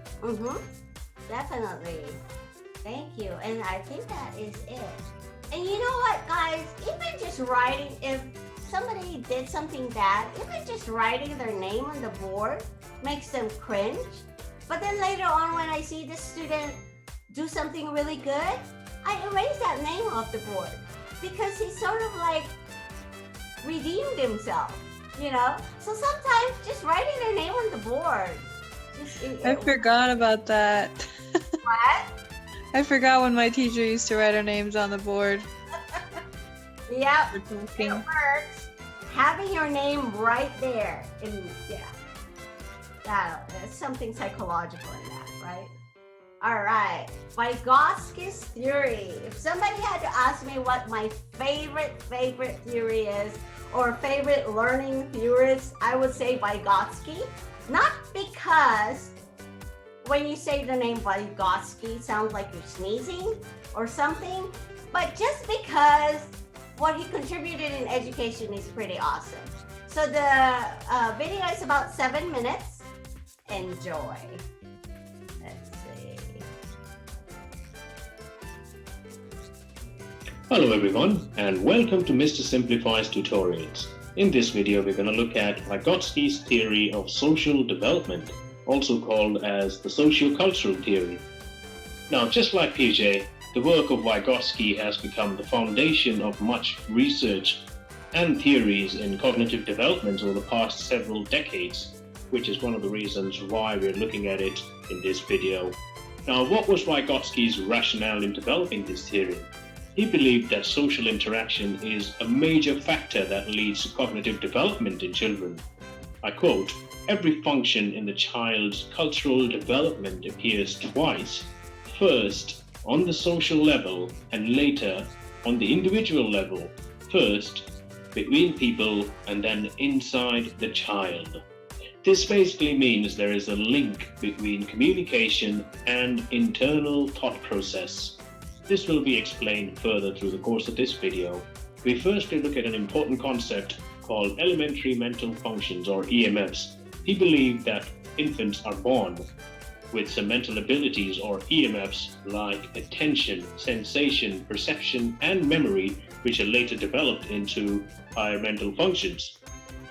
Definitely. Thank you. And I think that is it. And you know what, guys? Even just writing, if somebody did something bad, even just writing their name on the board makes them cringe. But then later on, when I see the student do something really good, I erase that name off the board, because he sort of redeemed himself, you know? So sometimes just writing their name on the board. I forgot about that. What? I forgot when my teacher used to write our names on the board. Yep, it works. Having your name right there, there's something psychological in that, right? All right, Vygotsky's theory. If somebody had to ask me what my favorite theory is, or favorite learning theorist, I would say Vygotsky. Not because when you say the name Vygotsky, it sounds like you're sneezing or something, but just because what he contributed in education is pretty awesome. So the video is about 7 minutes. Enjoy. Let's see. Hello everyone, and welcome to Mr. Simplifies Tutorials. In this video, we're going to look at Vygotsky's theory of social development, also called as the sociocultural theory. Now, just like PJ, the work of Vygotsky has become the foundation of much research and theories in cognitive development over the past several decades, which is one of the reasons why we're looking at it in this video. Now, what was Vygotsky's rationale in developing this theory? He believed that social interaction is a major factor that leads to cognitive development in children. I quote, "Every function in the child's cultural development appears twice, first on the social level and later on the individual level. First, between people, and then inside the child. This basically means there is a link between communication and internal thought process. This will be explained further through the course of this video. We firstly look at an important concept called elementary mental functions, or EMFs. He believed that infants are born with some mental abilities, or EMFs, like attention, sensation, perception, and memory, which are later developed into higher mental functions.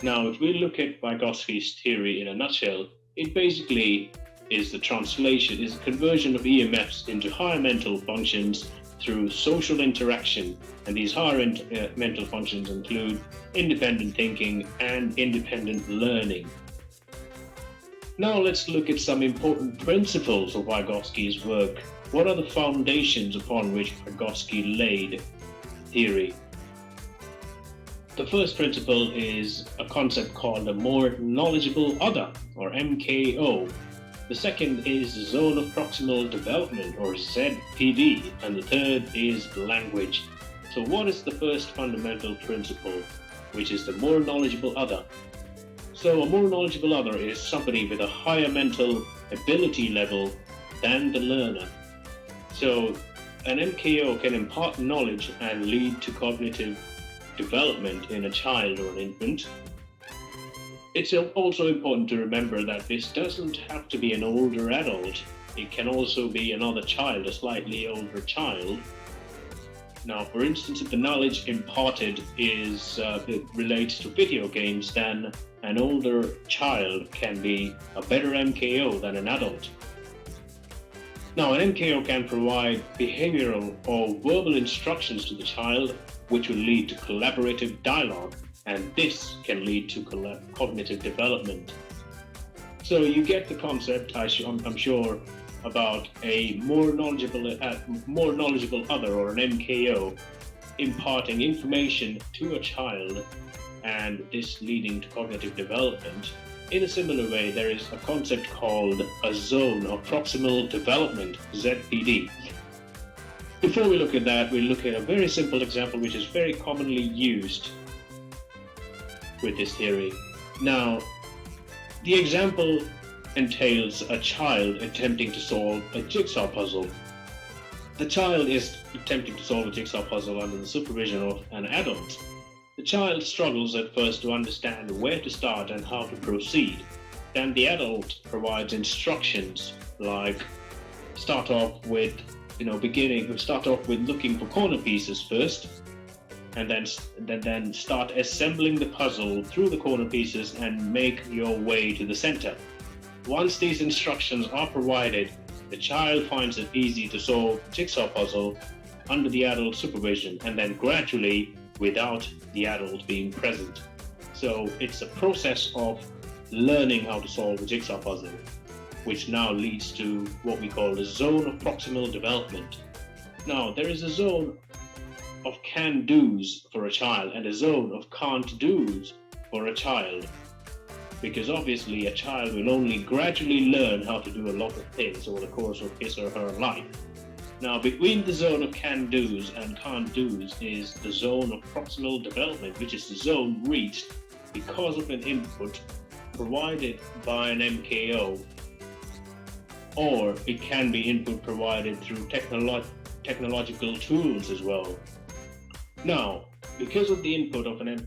Now, if we look at Vygotsky's theory in a nutshell, it basically is the conversion of EMFs into higher mental functions through social interaction. And these higher mental functions include independent thinking and independent learning. Now let's look at some important principles of Vygotsky's work. What are the foundations upon which Vygotsky laid theory? The first principle is a concept called a more knowledgeable other, or MKO. The second is zone of proximal development, or ZPD, and the third is language. So what is the first fundamental principle, which is the more knowledgeable other? So a more knowledgeable other is somebody with a higher mental ability level than the learner. So an MKO can impart knowledge and lead to cognitive development in a child or an infant. It's also important to remember that this doesn't have to be an older adult. It can also be another child, a slightly older child. Now, for instance, if the knowledge imparted it relates to video games, then an older child can be a better MKO than an adult. Now, an MKO can provide behavioral or verbal instructions to the child, which will lead to collaborative dialogue, and this can lead to cognitive development. So you get the concept, I'm sure, about a more knowledgeable other, or an MKO, imparting information to a child, and this leading to cognitive development. In a similar way, there is a concept called a zone of proximal development, ZPD. Before we look at that, we'll look at a very simple example which is very commonly used with this theory. Now, the example entails a child attempting to solve a jigsaw puzzle. The child is attempting to solve a jigsaw puzzle under the supervision of an adult. The child struggles at first to understand where to start and how to proceed. Then the adult provides instructions like start off with looking for corner pieces first, and then start assembling the puzzle through the corner pieces and make your way to the center. Once these instructions are provided, the child finds it easy to solve the jigsaw puzzle under the adult supervision, and then gradually without the adult being present. So it's a process of learning how to solve a jigsaw puzzle, which now leads to what we call the zone of proximal development. Now, there is a zone of can-dos for a child and a zone of can't-dos for a child, because obviously a child will only gradually learn how to do a lot of things over the course of his or her life. Now, between the zone of can-dos and can't-dos is the zone of proximal development, which is the zone reached because of an input provided by an MKO, or it can be input provided through technological tools as well. Now, because of the input of an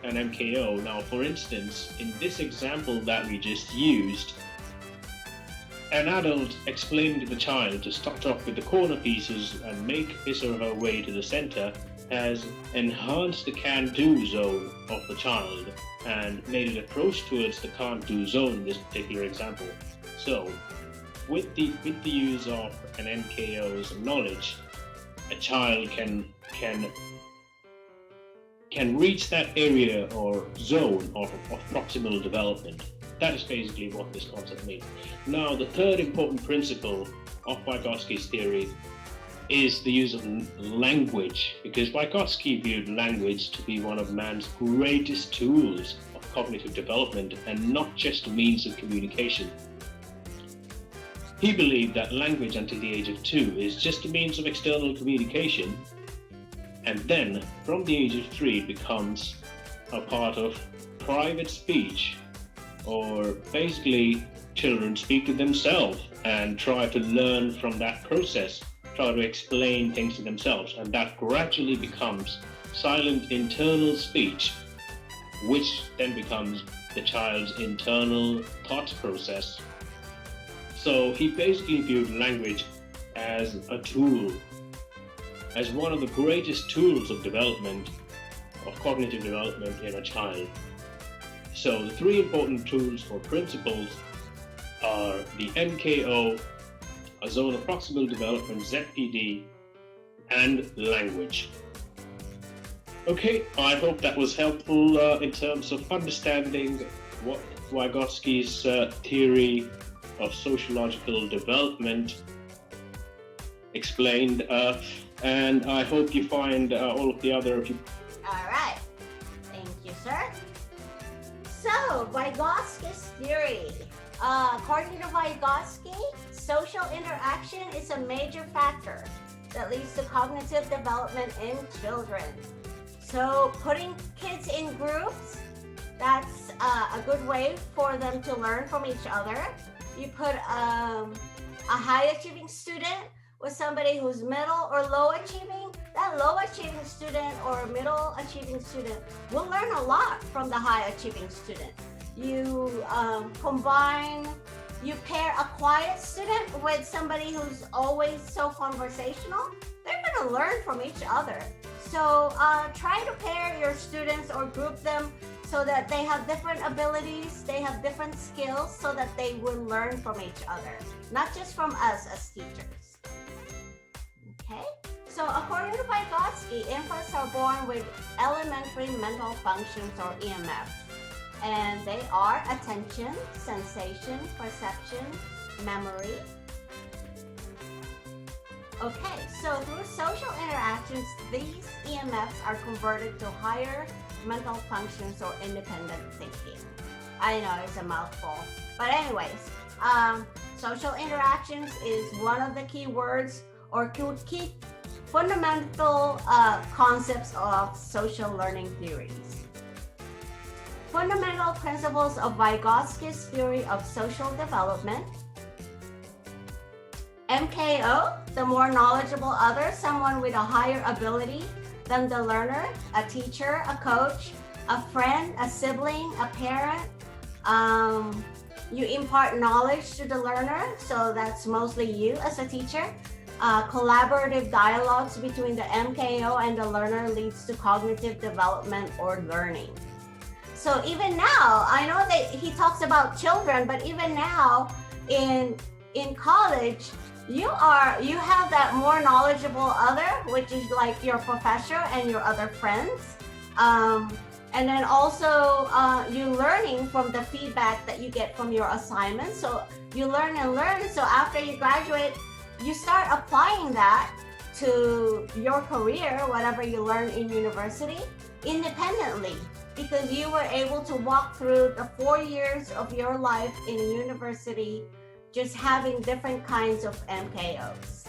MKO, now for instance, in this example that we just used, an adult explaining to the child to start off with the corner pieces and make his or her way to the center has enhanced the can-do zone of the child and made it approach towards the can't-do zone in this particular example. So, with the use of an MKO's knowledge, a child can reach that area or zone of proximal development. That is basically what this concept means. Now, the third important principle of Vygotsky's theory is the use of language, because Vygotsky viewed language to be one of man's greatest tools of cognitive development and not just a means of communication. He believed that language until the age of 2 is just a means of external communication, And then from the age of 3 becomes a part of private speech, or basically children speak to themselves and try to learn from that process, try to explain things to themselves, and that gradually becomes silent internal speech, which then becomes the child's internal thought process. So he basically viewed language as a tool, as one of the greatest tools of development, of cognitive development in a child. So the 3 important tools or principles are the MKO, a zone of proximal development, ZPD, and language. Okay, I hope that was helpful in terms of understanding what Vygotsky's theory of sociological development explained, and I hope you find all of the other. All right, thank you, sir. So, Vygotsky's theory. According to Vygotsky, social interaction is a major factor that leads to cognitive development in children. So putting kids in groups, that's a good way for them to learn from each other. You put a high achieving student with somebody who's middle or low achieving, that low achieving student or middle achieving student will learn a lot from the high achieving student. You you pair a quiet student with somebody who's always so conversational, they're gonna learn from each other. So try to pair your students or group them so that they have different abilities, they have different skills, so that they will learn from each other, not just from us as teachers. Okay, so according to Vygotsky, infants are born with elementary mental functions or EMFs, and they are attention, sensation, perception, memory. Okay, so through social interactions, these EMFs are converted to higher mental functions or independent thinking. I know it's a mouthful, but anyways, social interactions is one of the key words or key fundamental concepts of social learning theories. Fundamental principles of Vygotsky's theory of social development. MKO, the more knowledgeable other, someone with a higher ability than the learner, a teacher, a coach, a friend, a sibling, a parent. You impart knowledge to the learner, so that's mostly you as a teacher. Collaborative dialogues between the MKO and the learner leads to cognitive development or learning. So even now, I know that he talks about children, but even now in college, you have that more knowledgeable other, which is like your professor and your other friends. And then also you're learning from the feedback that you get from your assignments. So you learn and learn. So after you graduate, you start applying that to your career, whatever you learn in university, independently, because you were able to walk through the 4 years of your life in a university just having different kinds of MKOs.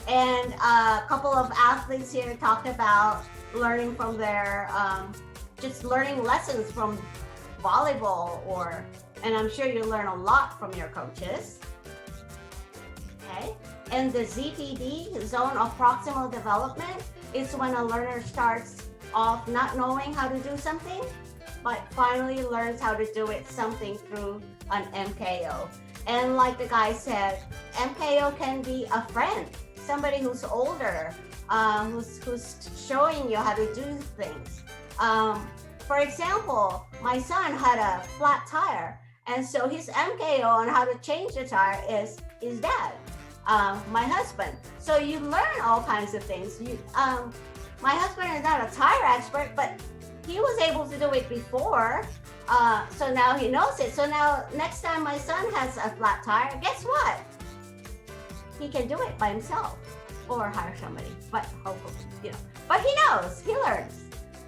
And a couple of athletes here talked about learning from their, just learning lessons from volleyball, and I'm sure you learn a lot from your coaches. Okay, and the ZPD, zone of proximal development, is when a learner starts off not knowing how to do something, but finally learns how to do something through an MKO. And like the guy said, MKO can be a friend, somebody who's older, who's showing you how to do things. For example, my son had a flat tire, and so his MKO on how to change the tire is his dad, my husband. So you learn all kinds of things. My husband is not a tire expert, but he was able to do it before. So now he knows it. So now next time my son has a flat tire, guess what? He can do it by himself or hire somebody, but hopefully, but he knows, he learns,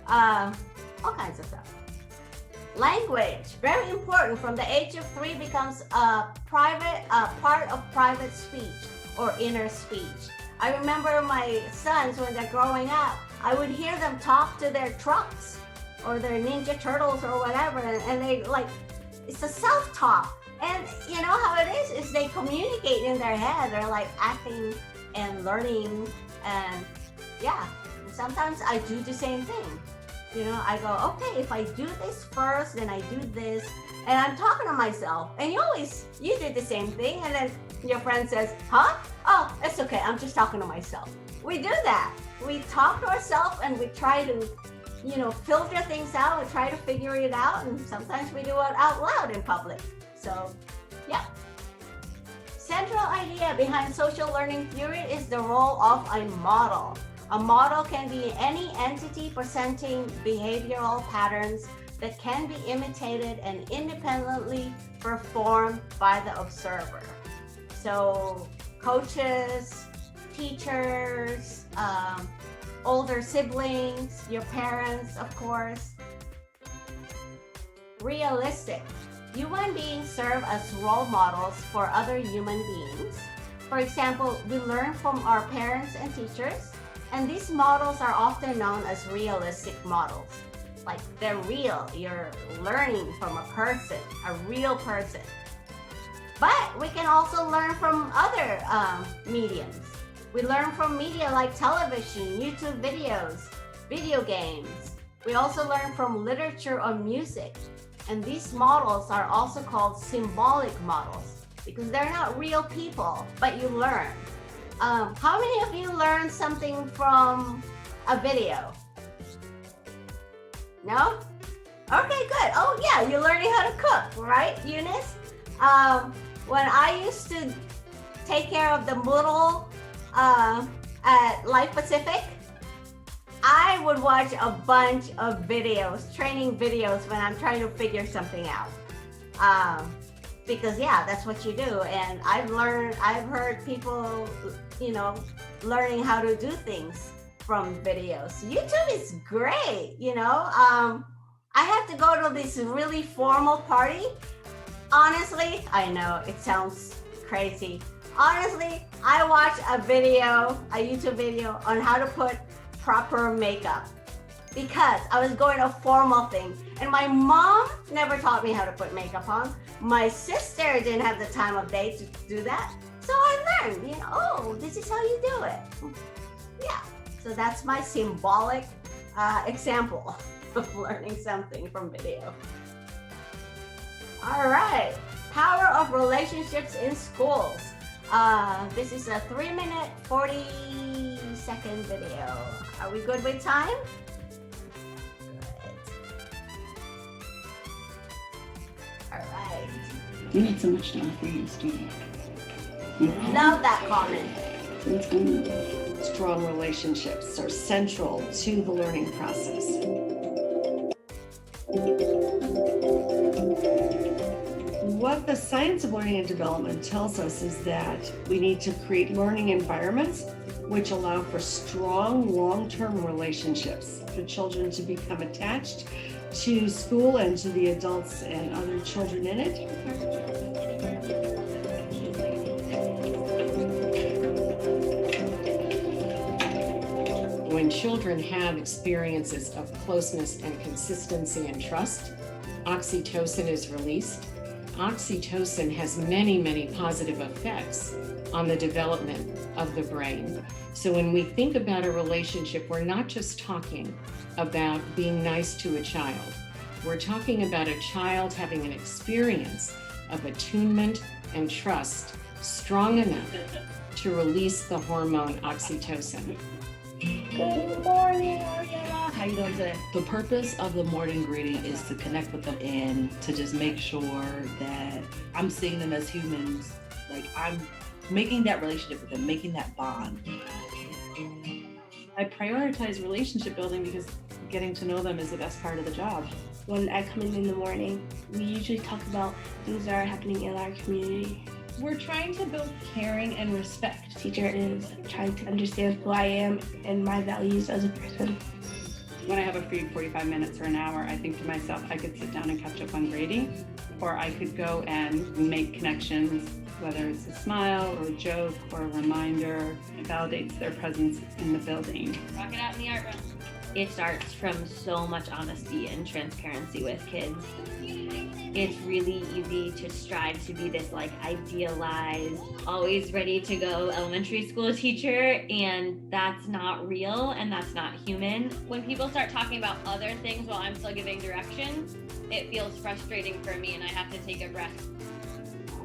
all kinds of stuff. Language, very important. From the age of 3 becomes a part of private speech or inner speech. I remember my sons when they're growing up, I would hear them talk to their trucks or their Ninja Turtles or whatever, and they like, it's a self-talk. And you know how it is they communicate in their head. They're like acting and learning, and yeah, sometimes I do the same thing. You know, I go, okay, if I do this first, then I do this, and I'm talking to myself. And you did the same thing, and then your friend says, huh? Oh, it's okay, I'm just talking to myself. We do that. We talk to ourselves and we try to, you know, filter things out and try to figure it out, and sometimes we do it out loud in public. So, yeah. Central idea behind social learning theory is the role of a model. A model can be any entity presenting behavioral patterns that can be imitated and independently performed by the observer. So, coaches, teachers, older siblings, your parents, of course. Realistic. Human beings serve as role models for other human beings. For example, we learn from our parents and teachers, and these models are often known as realistic models. Like, they're real. You're learning from a person, a real person. But we can also learn from other mediums. We learn from media like television, YouTube videos, video games. We also learn from literature or music. And these models are also called symbolic models because they're not real people, but you learn. How many of you learned something from a video? No? Okay, good. Oh yeah, you're learning how to cook, right, Eunice? When I used to take care of the Moodle at Life Pacific, I would watch a bunch of videos, training videos when I'm trying to figure something out. Because yeah, that's what you do. And I've heard people, you know, learning how to do things from videos. YouTube is great, you know. I have to go to this really formal party. Honestly, I know it sounds crazy. Honestly, I watched a YouTube video on how to put proper makeup because I was going to a formal thing, and my mom never taught me how to put makeup on. My sister didn't have the time of day to do that, so I learned, you know, oh, this is how you do it. Yeah, so that's my symbolic example of learning something from video. All right, power of relationships in schools. This is a 3-minute, 40-second video. Are we good with time? Good. All right. You had so much to offer your student. Love that comment. It's good. Strong relationships are central to the learning process. What the science of learning and development tells us is that we need to create learning environments which allow for strong long-term relationships for children to become attached to school and to the adults and other children in it. When children have experiences of closeness and consistency and trust, oxytocin is released. Oxytocin has many, many positive effects on the development of the brain. So when we think about a relationship, we're not just talking about being nice to a child. We're talking about a child having an experience of attunement and trust strong enough to release the hormone oxytocin. Good morning, Ariana. How you doing today? The purpose of the morning greeting is to connect with them and to just make sure that I'm seeing them as humans. Like, I'm making that relationship with them, making that bond. I prioritize relationship building because getting to know them is the best part of the job. When I come in the morning, we usually talk about things that are happening in our community. We're trying to build caring and respect. The teacher is trying to understand who I am and my values as a person. When I have a free 45 minutes or an hour, I think to myself, I could sit down and catch up on grading, or I could go and make connections whether it's a smile or a joke or a reminder. It validates their presence in the building. Rock it out in the art room. It starts from so much honesty and transparency with kids. It's really easy to strive to be this like idealized, always ready to go elementary school teacher, and that's not real and that's not human. When people start talking about other things while I'm still giving direction, it feels frustrating for me and I have to take a breath.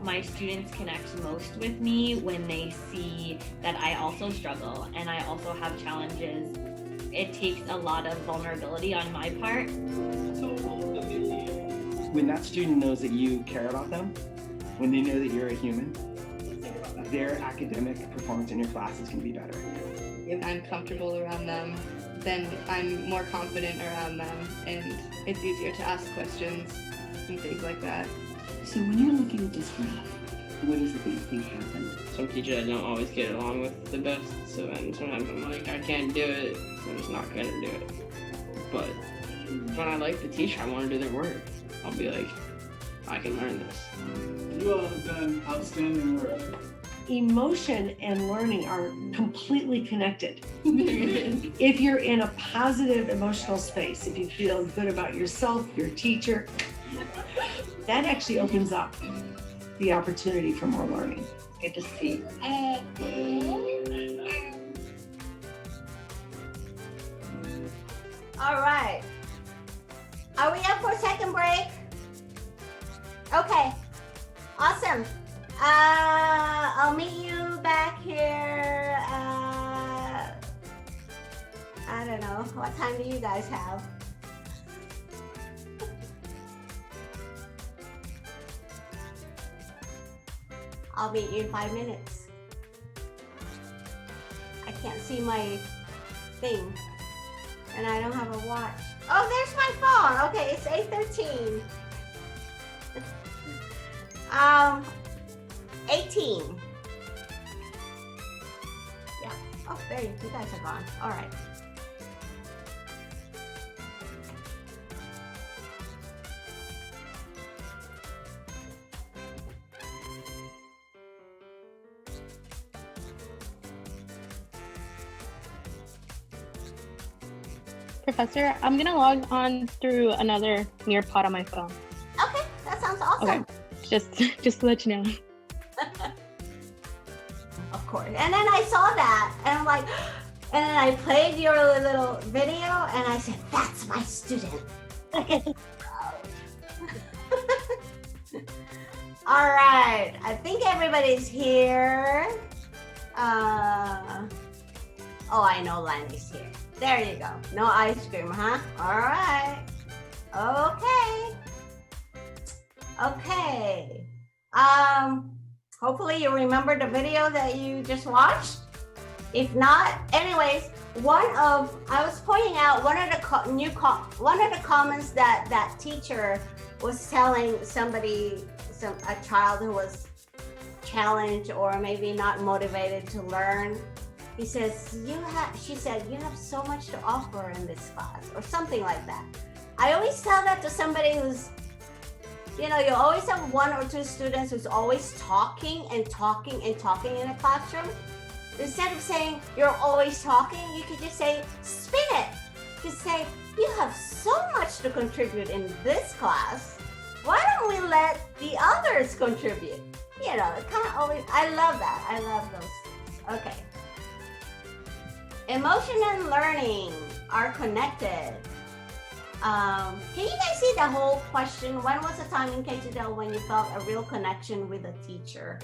My students connect most with me when they see that I also struggle and I also have challenges. It takes a lot of vulnerability on my part. When that student knows that you care about them, when they know that you're a human, their academic performance in your classes can be better. If I'm comfortable around them, then I'm more confident around them, and it's easier to ask questions and things like that. So when you're looking at this graph, what is it that you think happened? Some teachers I don't always get along with the best, so then sometimes I'm like, I can't do it, so I'm just not gonna do it. But when I like the teacher, I want to do their work. I'll be like, I can learn this. You all have done outstanding work. Emotion and learning are completely connected. If you're in a positive emotional space, if you feel good about yourself, your teacher, that actually opens up the opportunity for more learning. Good to see. All right. Are we up for a second break? Okay. Awesome. I'll meet you back here. I don't know. What time do you guys have? I'll meet you in 5 minutes. I can't see my thing. And I don't have a watch. Oh, there's my phone. Okay, it's 8:13. 18. Yeah. Oh, there you guys are gone. All right. Professor, I'm gonna log on through another Nearpod on my phone. Okay, that sounds awesome. Okay, just to let you know. Of course. And then I saw that, and I'm like, and then I played your little video, and I said, "That's my student." I get proud. All right, I think everybody's here. Oh, I know Lanny's here. There you go. No ice cream, huh? All right. Okay. Okay. Hopefully you remember the video that you just watched. If not, anyways, I was pointing out one of the comments that teacher was telling somebody, a child who was challenged or maybe not motivated to learn. He says, she said, you have so much to offer in this class, or something like that. I always tell that to somebody who's, you always have one or two students who's always talking and talking and talking in a classroom. Instead of saying, you're always talking, you could just say, spin it. You could say, you have so much to contribute in this class. Why don't we let the others contribute? It kind of always, I love that. I love those. Okay. Emotion and learning are connected. Can you guys see the whole question? When was the time in KTL when you felt a real connection with a teacher?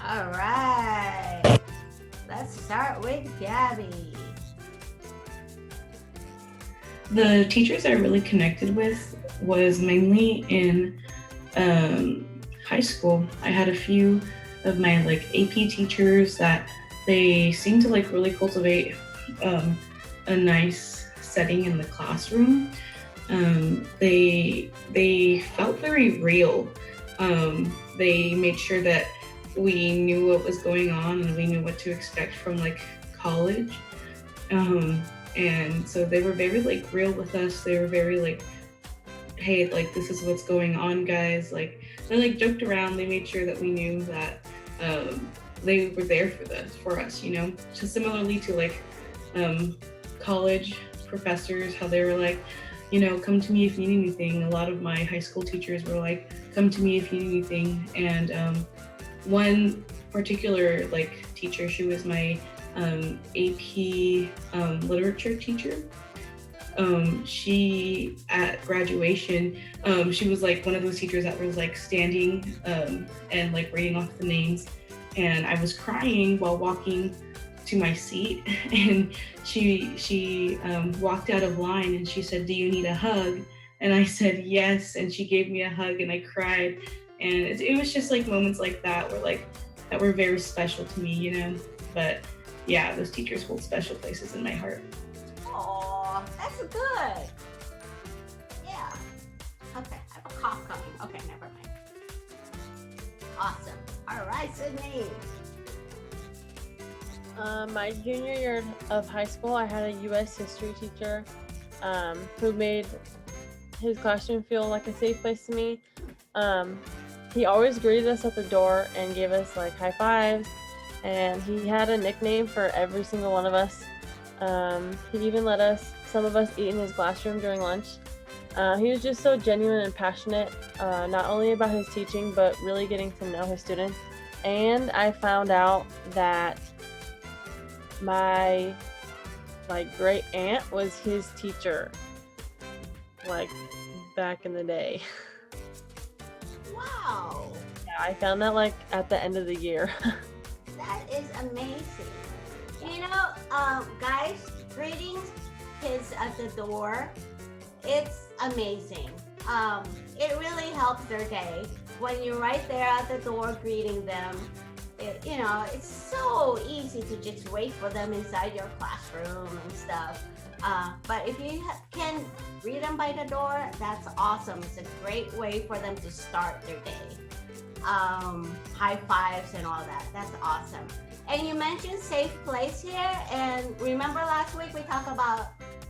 All right, let's start with Gabby. The teachers I really connected with was mainly in high school. I had a few of my like AP teachers that they seem to like really cultivate a nice setting in the classroom. They felt very real. They made sure that we knew what was going on and we knew what to expect from like college. And so they were very like real with us. They were very like, hey, like this is what's going on, guys. Like they like joked around. They made sure that we knew that they were there for us, you know. So similarly to like college professors, how they were like, you know, come to me if you need anything. A lot of my high school teachers were like, come to me if you need anything. And one particular like teacher, she was my AP literature teacher. She at graduation, she was like one of those teachers that was like standing and like reading off the names, and I was crying while walking to my seat, and she walked out of line and she said, "Do you need a hug?" And I said yes, and she gave me a hug and I cried. And it was just like moments like that were very special to me, you know. But yeah, those teachers hold special places in my heart. Oh, that's good. Yeah. Okay, I have a cough coming. Okay, never mind. Awesome. All right, Sydney. My junior year of high school, I had a U.S. history teacher who made his classroom feel like a safe place to me. He always greeted us at the door and gave us like high fives, and he had a nickname for every single one of us. He even let some of us eat in his classroom during lunch. He was just so genuine and passionate, not only about his teaching, but really getting to know his students. And I found out that my like great aunt was his teacher, like back in the day. Wow. Yeah, I found that like at the end of the year. That is amazing. You know, guys, greeting kids at the door, it's amazing. It really helps their day when you're right there at the door greeting them. You know, it's so easy to just wait for them inside your classroom and stuff. But if you can greet them by the door, that's awesome. It's a great way for them to start their day. High fives and all that. That's awesome. And you mentioned safe place here. And remember last week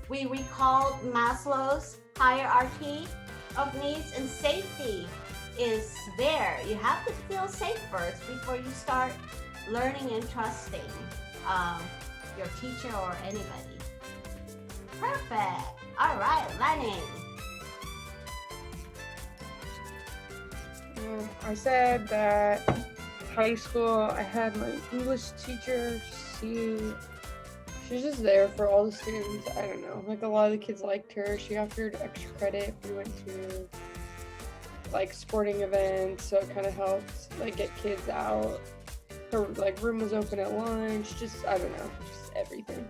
we recalled Maslow's hierarchy of needs, and safety is there. You have to feel safe first before you start learning and trusting your teacher or anybody. Perfect. All right, Lenny. I said that high school, I had my English teacher. She's just there for all the students. I don't know. Like a lot of the kids liked her. She offered extra credit if we went to like sporting events, so it kind of helped like get kids out. Her like room was open at lunch. Just I don't know, just everything.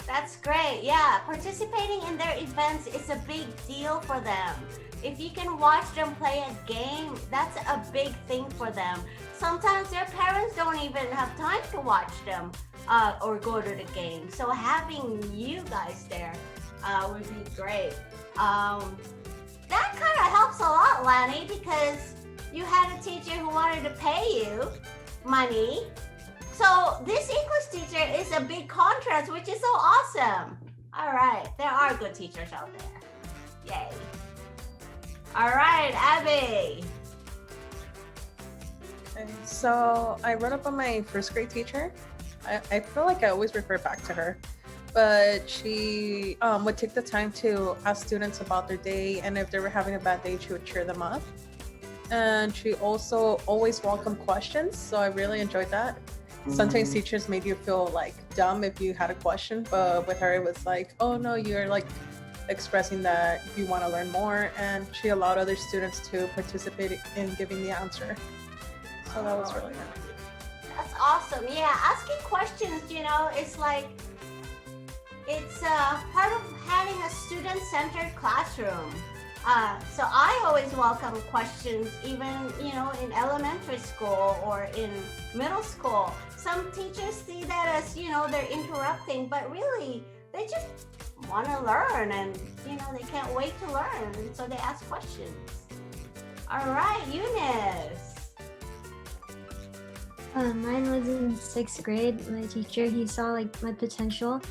That's great. Yeah, participating in their events is a big deal for them. If you can watch them play a game, that's a big thing for them. Sometimes their parents don't even have time to watch them or go to the game. So having you guys there would be great. That kind of helps a lot, Lanny, because you had a teacher who wanted to pay you money. So this English teacher is a big contrast, which is so awesome. All right, there are good teachers out there. Yay. All right, Abby. Okay, so I wrote up on my first grade teacher. I feel like I always refer back to her, but she would take the time to ask students about their day, and if they were having a bad day, she would cheer them up. And she also always welcomed questions, so I really enjoyed that. Sometimes teachers made you feel like dumb if you had a question, but with her it was like, oh no, you're like expressing that you want to learn more, and she allowed other students to participate in giving the answer. So that was really good. That's awesome. Yeah, asking questions, you know, it's like, it's part of having a student-centered classroom. So I always welcome questions, even, you know, in elementary school or in middle school. Some teachers see that as, you know, they're interrupting, but really they just want to learn and, you know, they can't wait to learn. And so they ask questions. All right, Eunice. Mine was in 6th grade. My teacher, he saw like my potential,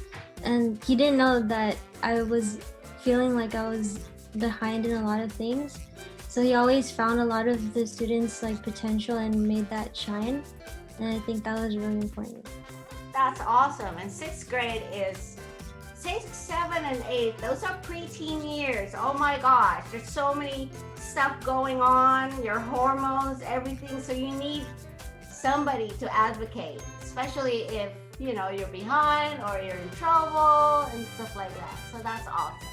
and he didn't know that I was feeling like I was behind in a lot of things. So he always found a lot of the students like potential and made that shine. And I think that was really important. That's awesome. And 6th grade is 6, 7, and 8. Those are preteen years. Oh my gosh, there's so many stuff going on, your hormones, everything. So you need somebody to advocate, especially if, you know, you're behind or you're in trouble and stuff like that. So that's awesome.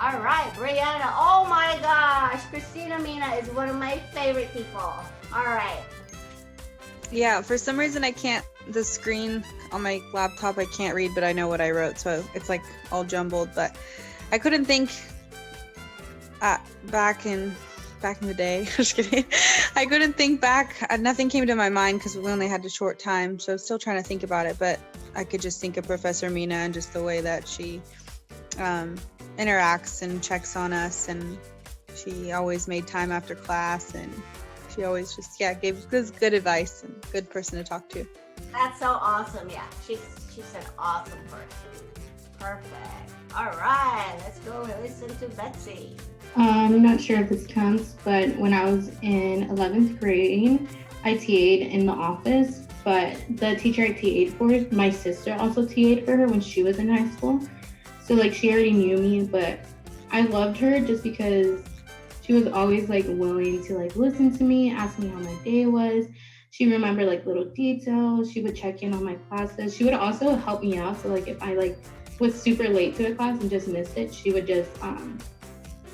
All right, Brianna. Oh my gosh, Christina Mina is one of my favorite people. All right. Yeah, for some reason I can't, the screen on my laptop I can't read, but I know what I wrote, so it's like all jumbled. But I couldn't think back in the day. Just kidding. I couldn't think back. Nothing came to my mind because we only had a short time, so I was still trying to think about it. But I could just think of Professor Mina and just the way that she interacts and checks on us, and she always made time after class, and she always just gave good advice and good person to talk to. That's so awesome. Yeah, she's an awesome person. Perfect. All right, let's go listen to Betsy. I'm not sure if this counts, but when I was in 11th grade, I TA'd in the office, but the teacher I TA'd for, my sister also TA'd for her when she was in high school. So like she already knew me, but I loved her just because she was always like willing to like listen to me, ask me how my day was. She remembered like little details. She would check in on my classes. She would also help me out. So like if I like was super late to a class and just missed it, she would just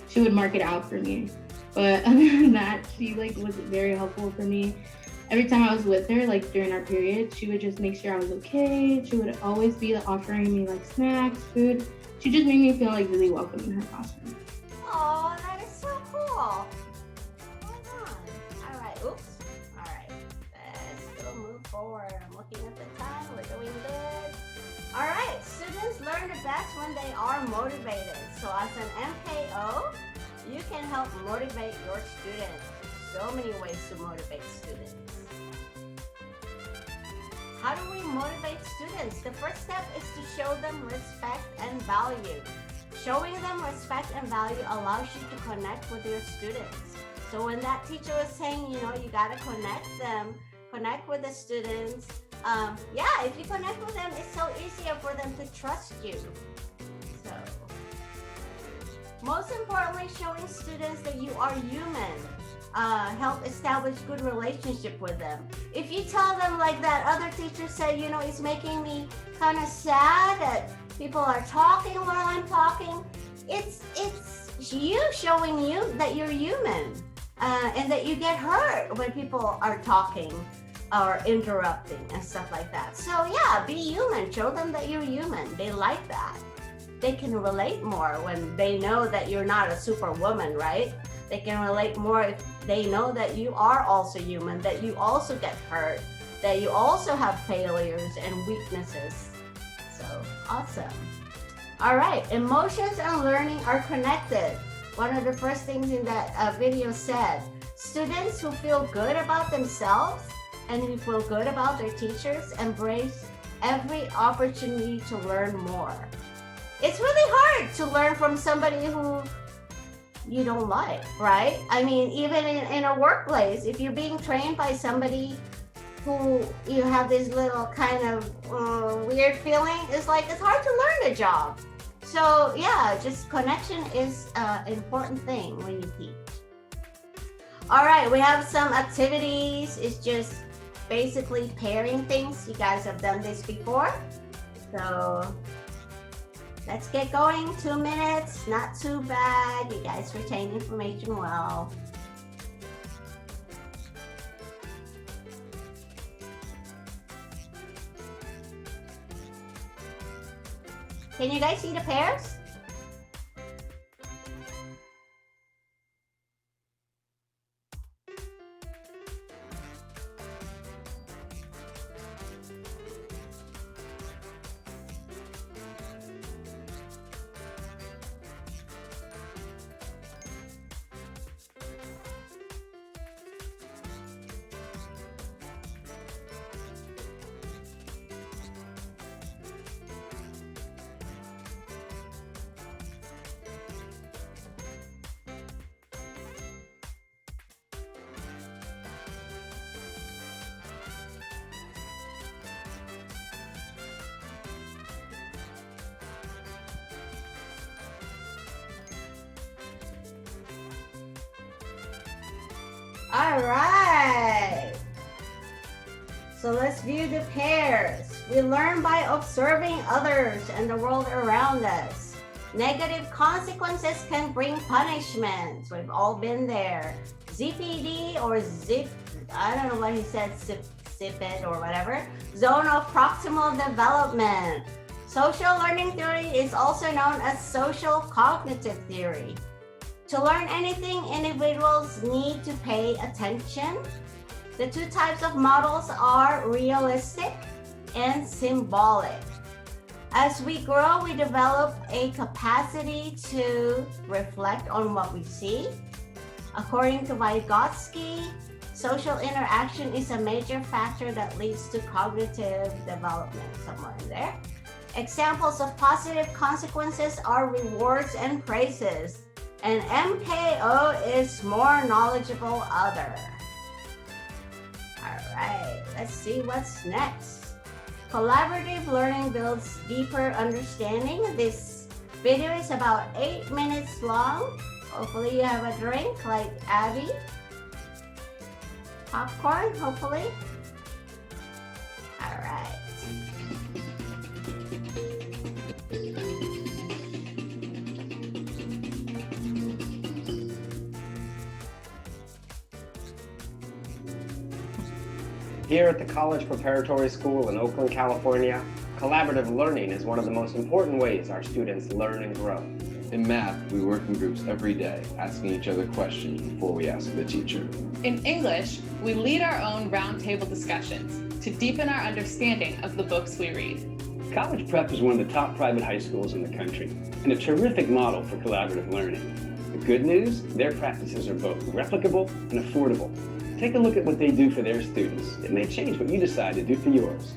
she would mark it out for me. But other than that, she like was very helpful for me. Every time I was with her, like during our period, she would just make sure I was okay. She would always be offering me like snacks, food. She just made me feel like really welcome in her classroom. Oh, that is so cool. Hold on. All right. Oops. All right. Let's go move forward. I'm looking at the time. We're doing good. All right. Students learn the best when they are motivated. So as an MKO, you can help motivate your students. So many ways to motivate students. How do we motivate students? The first step is to show them respect and value. Showing them respect and value allows you to connect with your students. So when that teacher was saying, you know, you gotta connect with the students. Yeah, if you connect with them, it's so easier for them to trust you. So, most importantly, showing students that you are human. Help establish good relationship with them. If you tell them like that other teacher said, you know, it's making me kind of sad that people are talking while I'm talking, it's you showing you that you're human and that you get hurt when people are talking or interrupting and stuff like that. So yeah, be human. Show them that you're human. They like that. They can relate more when they know that you're not a superwoman, right? They can relate more if they know that you are also human, that you also get hurt, that you also have failures and weaknesses. So awesome. All right, emotions and learning are connected. One of the first things in that video said, students who feel good about themselves and who feel good about their teachers embrace every opportunity to learn more. It's really hard to learn from somebody who you don't like, right? I mean, even in a workplace, if you're being trained by somebody who you have this little kind of weird feeling, it's like it's hard to learn a job. So yeah, just connection is an important thing when you teach. All right, we have some activities. It's just basically pairing things. You guys have done this before. So let's get going. 2 minutes, not too bad. You guys retain information well. Can you guys see the pairs? All right. So let's view the pairs. We learn by observing others and the world around us. Negative consequences can bring punishments. We've all been there. ZPD or zip, I don't know what he said, zip-it or whatever. Zone of proximal development. Social learning theory is also known as social cognitive theory. To learn anything, individuals need to pay attention. The two types of models are realistic and symbolic. As we grow, we develop a capacity to reflect on what we see. According to Vygotsky, social interaction is a major factor that leads to cognitive development, somewhere in there. Examples of positive consequences are rewards and praises. And MKO is more knowledgeable other. All right, let's see what's next. Collaborative learning builds deeper understanding. This video is about 8 minutes long. Hopefully you have a drink like Abby. Popcorn, hopefully. All right. Here at the College Preparatory School in Oakland, California, collaborative learning is one of the most important ways our students learn and grow. In math, we work in groups every day, asking each other questions before we ask the teacher. In English, we lead our own roundtable discussions to deepen our understanding of the books we read. College Prep is one of the top private high schools in the country and a terrific model for collaborative learning. The good news, their practices are both replicable and affordable. Take a look at what they do for their students. It may change what you decide to do for yours.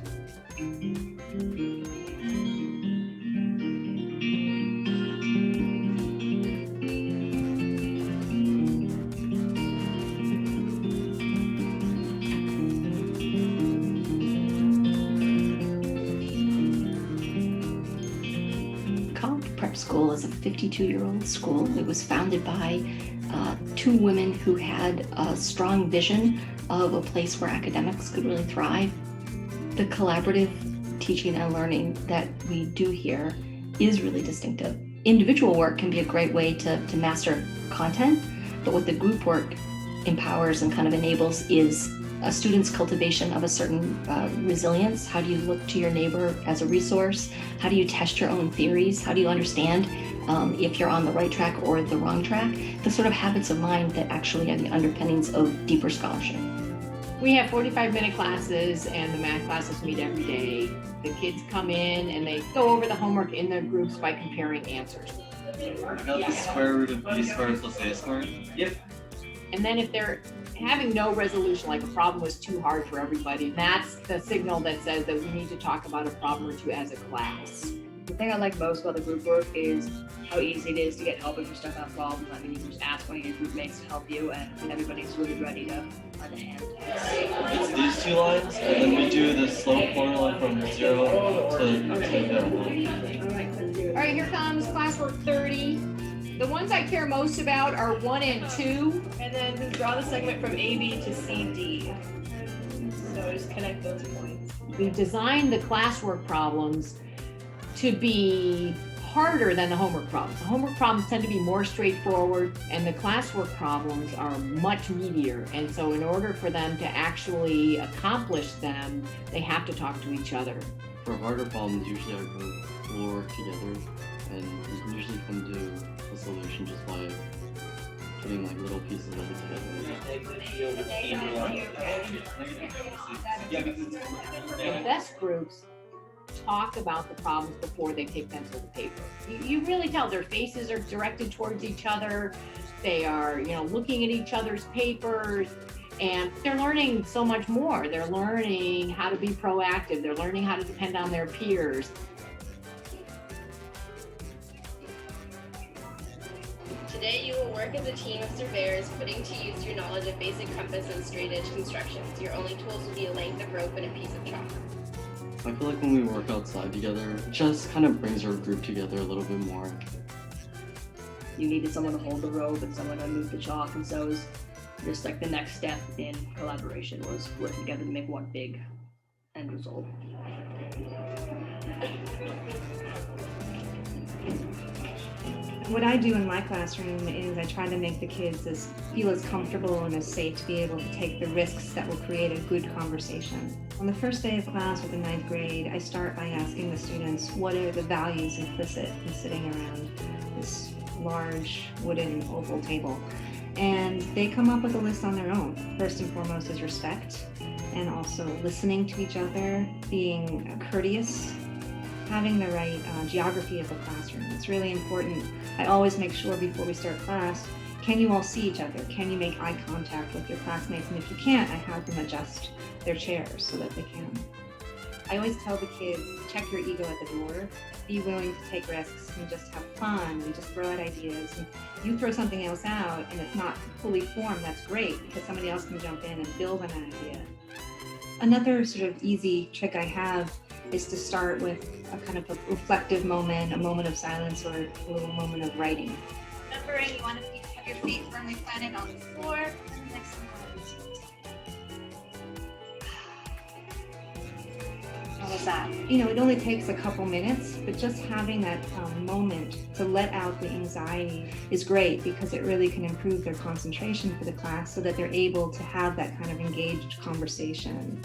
College Prep School is a 52-year-old school. It was founded by two women who had a strong vision of a place where academics could really thrive. The collaborative teaching and learning that we do here is really distinctive. Individual work can be a great way to master content, but what the group work empowers and kind of enables is a student's cultivation of a certain resilience. How do you look to your neighbor as a resource? How do you test your own theories? How do you understand if you're on the right track or the wrong track? The sort of habits of mind that actually are the underpinnings of deeper scholarship. We have 45-minute classes and the math classes meet every day. The kids come in and they go over the homework in their groups by comparing answers. The square root of b squared plus a squared? Yep. And then if they're having no resolution, like a problem was too hard for everybody, that's the signal that says that we need to talk about a problem or two as a class. The thing I like most about the group work is how easy it is to get help if you're stuck on a problem. I mean, you can just ask one of your group mates to help you, and everybody's really ready to lend a hand. It's these two lines, and then we do the slope formula from 0 to All right, here comes classwork 30. The ones I care most about are 1 and 2. And then just draw the segment from AB to CD. So just connect those points. We designed the classwork problems to be harder than the homework problems. The homework problems tend to be more straightforward, and the classwork problems are much meatier. And so in order for them to actually accomplish them, they have to talk to each other. For harder problems, usually our group will work together, and we can usually come to a solution just by putting like little pieces of it together. The best groups talk about the problems before they take pencil to paper. You really tell their faces are directed towards each other. They are, looking at each other's papers, and they're learning so much more. They're learning how to be proactive. They're learning how to depend on their peers. Today you will work as a team of surveyors, putting to use your knowledge of basic compass and straight edge constructions. Your only tools will be a length of rope and a piece of chalk. I feel like when we work outside together, it just kind of brings our group together a little bit more. You needed someone to hold the rope and someone to move the chalk, and so it was just like the next step in collaboration was working together to make one big end result. What I do in my classroom is I try to make the kids feel as comfortable and as safe to be able to take the risks that will create a good conversation. On the first day of class with the 9th grade, I start by asking the students what are the values implicit in sitting around this large wooden oval table. And they come up with a list on their own. First and foremost is respect, and also listening to each other, being courteous, having the right geography of the classroom. It's really important. I always make sure before we start class, can you all see each other? Can you make eye contact with your classmates? And if you can't, I have them adjust their chairs so that they can. I always tell the kids, check your ego at the door, be willing to take risks and just have fun and just throw out ideas. And you throw something else out and it's not fully formed, that's great because somebody else can jump in and build on that idea. Another sort of easy trick I have is to start with a kind of a reflective moment, a moment of silence, or a little moment of writing. Remembering you want to have your feet firmly planted on the floor and the next one. How was that? You know, it only takes a couple minutes, but just having that moment to let out the anxiety is great because it really can improve their concentration for the class so that they're able to have that kind of engaged conversation.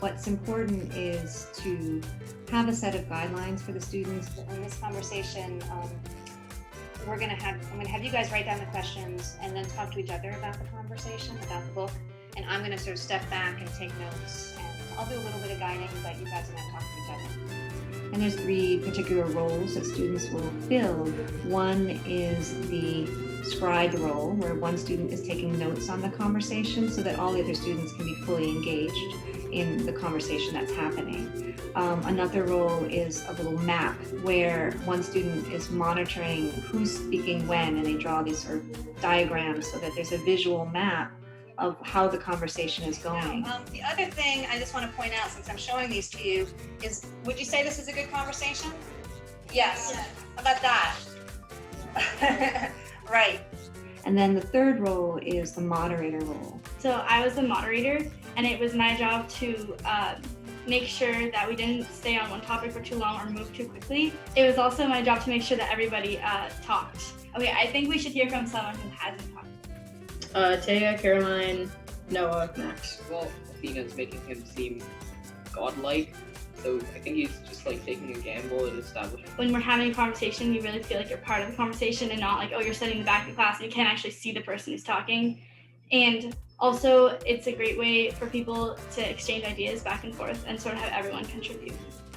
What's important is to have a set of guidelines for the students. In this conversation, I'm gonna have you guys write down the questions and then talk to each other about the conversation, about the book. And I'm gonna sort of step back and take notes. And I'll do a little bit of guiding, but you guys are gonna talk to each other. And there's 3 particular roles that students will fill. One is the scribe role, where one student is taking notes on the conversation so that all the other students can be fully engaged in the conversation that's happening. Another role is a little map where one student is monitoring who's speaking when, and they draw these sort of diagrams so that there's a visual map of how the conversation is going. The other thing I just want to point out, since I'm showing these to you, is would you say this is a good conversation? Yes. How about that? Right. And then the third role is the moderator role. So I was the moderator, and it was my job to make sure that we didn't stay on one topic for too long or move too quickly. It was also my job to make sure that everybody talked. Okay, I think we should hear from someone who hasn't talked. Taya, Caroline, Noah, Max. Well, Athena's making him seem godlike, so I think he's just like taking a gamble at establishing. When we're having a conversation, you really feel like you're part of the conversation and not like, oh, you're sitting in the back of the class and you can't actually see the person who's talking. And also, it's a great way for people to exchange ideas back and forth and sort of have everyone contribute.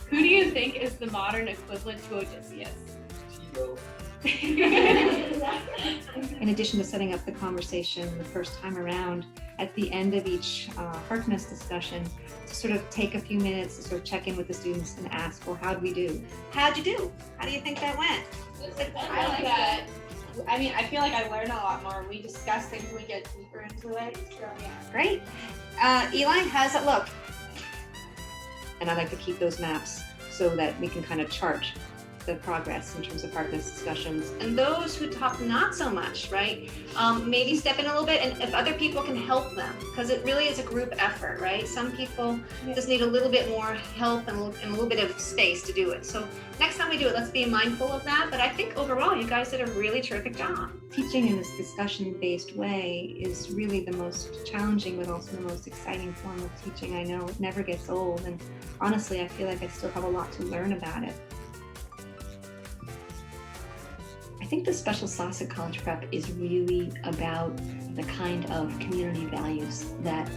Who do you think is the modern equivalent to Odysseus? Tebow. In addition to setting up the conversation the first time around, at the end of each Harkness discussion, to sort of take a few minutes to sort of check in with the students and ask, well, how'd we do? How'd you do? How do you think that went? I like that. I mean, I feel like I learn a lot more. We discuss things, we get deeper into it. So, yeah. Great. Eli, how does it look? And I like to keep those maps so that we can kind of chart the progress in terms of Harkness discussions. And those who talk not so much, right? Maybe step in a little bit, and if other people can help them, because it really is a group effort, right? Some people just need a little bit more help and a little bit of space to do it. So next time we do it, let's be mindful of that. But I think overall, you guys did a really terrific job. Teaching in this discussion-based way is really the most challenging, but also the most exciting form of teaching I know. It never gets old, and honestly, I feel like I still have a lot to learn about it. I think the special sauce at college prep is really about the kind of community values that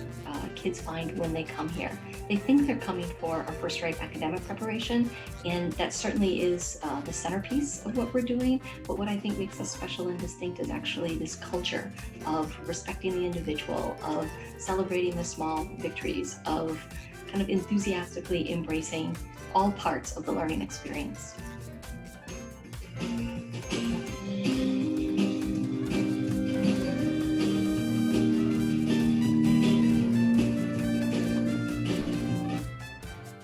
kids find when they come here. They think they're coming for a first-rate academic preparation, and that certainly is the centerpiece of what we're doing. But what I think makes us special and distinct is actually this culture of respecting the individual, of celebrating the small victories, of kind of enthusiastically embracing all parts of the learning experience.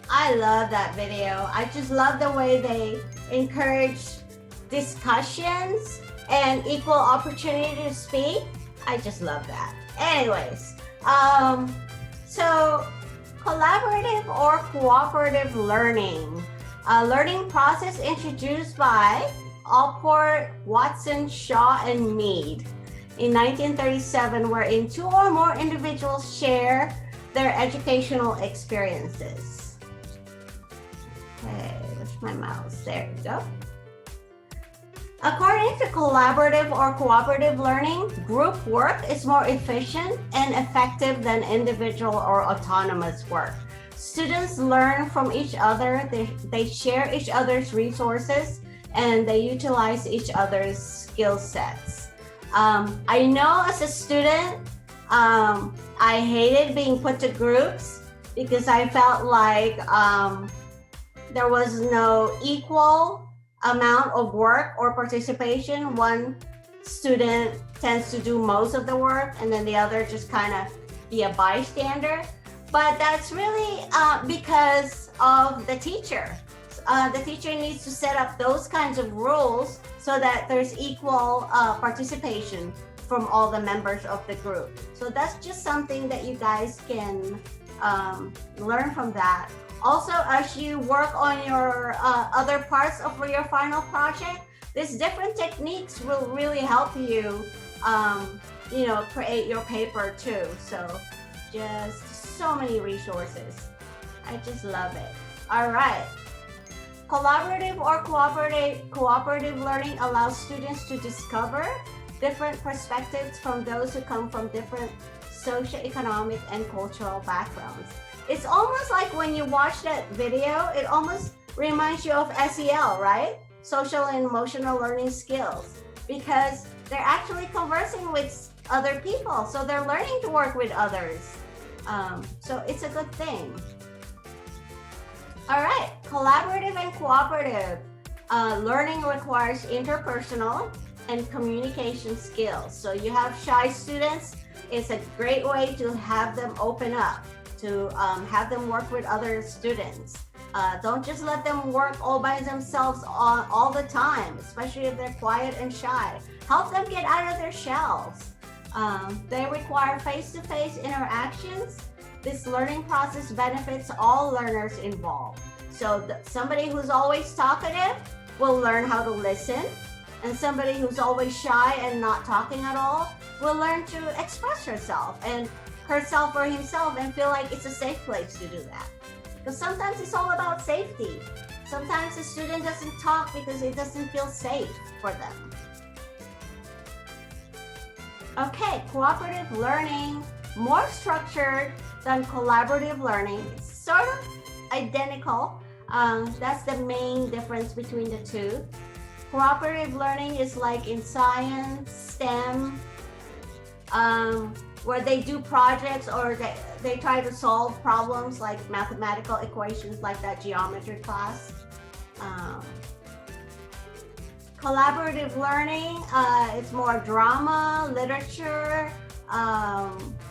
I love that video. I just love the way they encourage discussions and equal opportunity to speak. I just love that. Anyways, so collaborative or cooperative learning. A learning process introduced by Allport, Watson, Shaw, and Mead in 1937, wherein two or more individuals share their educational experiences. Okay, where's my mouse? There you go. According to collaborative or cooperative learning, group work is more efficient and effective than individual or autonomous work. Students learn from each other, they share each other's resources, and they utilize each other's skill sets. I know as a student, I hated being put to groups because I felt like there was no equal amount of work or participation. One student tends to do most of the work and then the other just kind of be a bystander. But that's really because of the teacher. The teacher needs to set up those kinds of rules so that there's equal participation from all the members of the group. So that's just something that you guys can learn from that. Also, as you work on your other parts of your final project, these different techniques will really help you, create your paper too. So just so many resources. I just love it. All right. Collaborative or cooperative learning allows students to discover different perspectives from those who come from different socioeconomic and cultural backgrounds. It's almost like when you watch that video, it almost reminds you of SEL, right? Social and emotional learning skills, because they're actually conversing with other people. So they're learning to work with others. So it's a good thing. All right, collaborative and cooperative learning requires interpersonal and communication skills. So you have shy students, it's a great way to have them open up, to have them work with other students. Don't just let them work all by themselves all the time, especially if they're quiet and shy. Help them get out of their shells. They require face-to-face interactions. This learning process benefits all learners involved. So somebody who's always talkative will learn how to listen, and somebody who's always shy and not talking at all will learn to express herself or himself and feel like it's a safe place to do that. Because sometimes it's all about safety. Sometimes the student doesn't talk because it doesn't feel safe for them. Okay, cooperative learning, more structured than collaborative learning. It's sort of identical. That's the main difference between the two. Cooperative learning is like in science, STEM, where they do projects or they try to solve problems like mathematical equations like that geometry class. Collaborative learning, it's more drama, literature,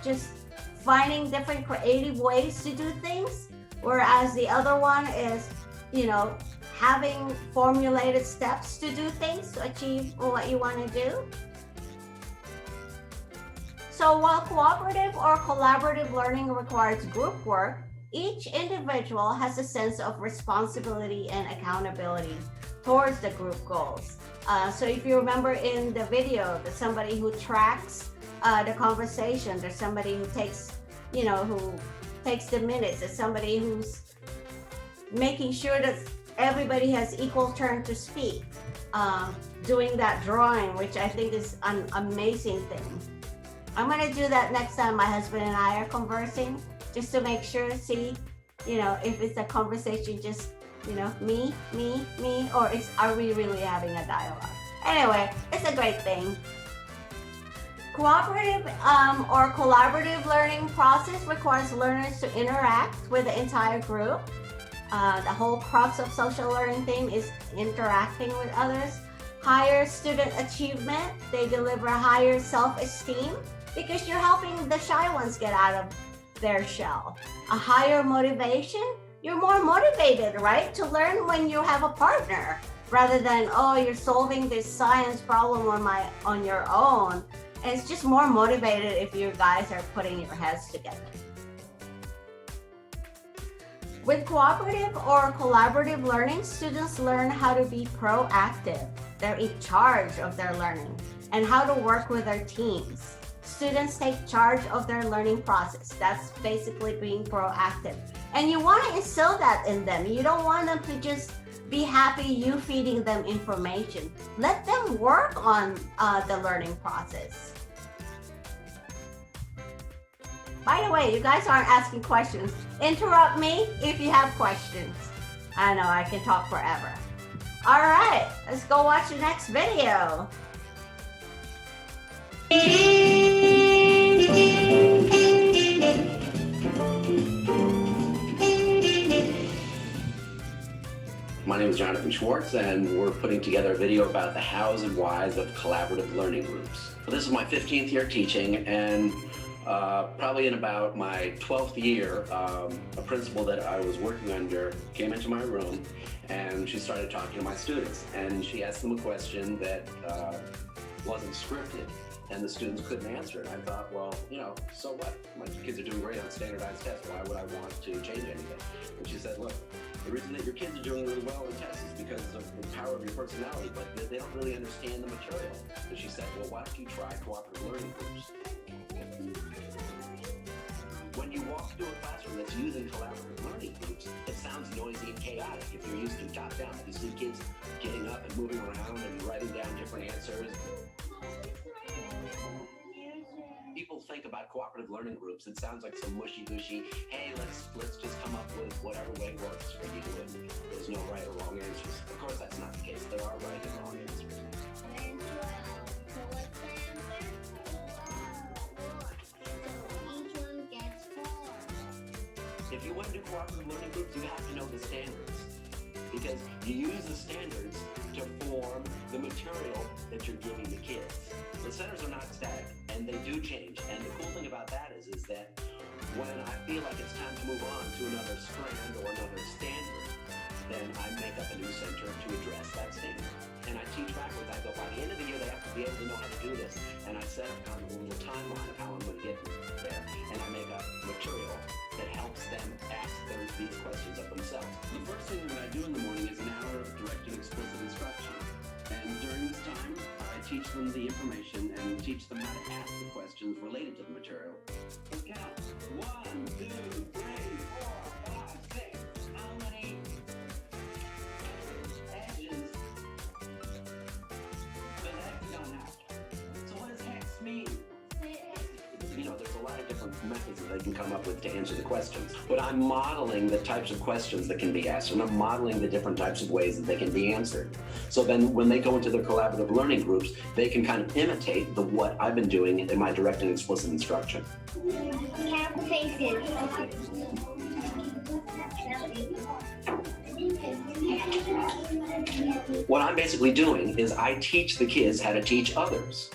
just finding different creative ways to do things. Whereas the other one is, having formulated steps to do things to achieve what you want to do. So while cooperative or collaborative learning requires group work, each individual has a sense of responsibility and accountability towards the group goals. So if you remember in the video, there's somebody who tracks the conversation, there's somebody who takes, who takes the minutes, there's somebody who's making sure that everybody has equal turn to speak, doing that drawing, which I think is an amazing thing. I'm gonna do that next time my husband and I are conversing, just to make sure, see, if it's a conversation just, me, or are we really having a dialogue? Anyway, it's a great thing. Cooperative or collaborative learning process requires learners to interact with the entire group. The whole crux of social learning theme is interacting with others. Higher student achievement, they deliver higher self-esteem because you're helping the shy ones get out of their shell. A higher motivation, you're more motivated, right, to learn when you have a partner rather than, oh, you're solving this science problem on your own And it's just more motivated if you guys are putting your heads together. With cooperative or collaborative learning, students learn how to be proactive. They're in charge of their learning and how to work with their teams. Students take charge of their learning process. That's basically being proactive. And you want to instill that in them. You don't want them to just be happy you feeding them information. Let them work on the learning process. By the way, you guys aren't asking questions. Interrupt me if you have questions. I know, I can talk forever. All right, let's go watch the next video. My name is Jonathan Schwartz, and we're putting together a video about the hows and whys of collaborative learning groups. This is my 15th year teaching, and probably in about my 12th year, a principal that I was working under came into my room and she started talking to my students, and she asked them a question that wasn't scripted, and the students couldn't answer it. I thought, well, you know, so what? My kids are doing great on standardized tests. Why would I want to change anything? And she said, look, the reason that your kids are doing really well in tests is because of the power of your personality, but they don't really understand the material. And she said, well, why don't you try cooperative learning groups? When you walk through a classroom that's using collaborative learning groups, it sounds noisy and chaotic if you're used to top-down. You see kids getting up and moving around and writing down different answers. People think about cooperative learning groups. It sounds like some mushy-gushy, hey, let's just come up with whatever way works for you, and there's no right or wrong answers. Of course, that's not the case. There are right and wrong answers. If you want to do cooperative learning groups, you have to know the standards, because you use the standards to form the material that you're giving the kids. The centers are not static, and they do change. And the cool thing about that is that when I feel like it's time to move on to another strand or another standard, then I make up a new center to address that standard. And I teach backwards. I go, by the end of the year, they have to be able to know how to do this. And I set up kind of a little timeline of how I'm going to get there. And I make up material that helps them ask these questions of themselves. The first thing that I do in the morning is an hour of direct and explicit instruction. And during this time, I teach them the information and teach them how to ask the questions related to the material. So count. 1, 2, 3, 4, 5, 6. How many edges does hexagon have? So what does hex mean? You know, there's a lot of different methods that they can come up with to answer the questions. But I'm modeling the types of questions that can be asked, and I'm modeling the different types of ways that they can be answered. So then when they go into their collaborative learning groups, they can kind of imitate what I've been doing in my direct and explicit instruction. Count faces. What I'm basically doing is I teach the kids how to teach others.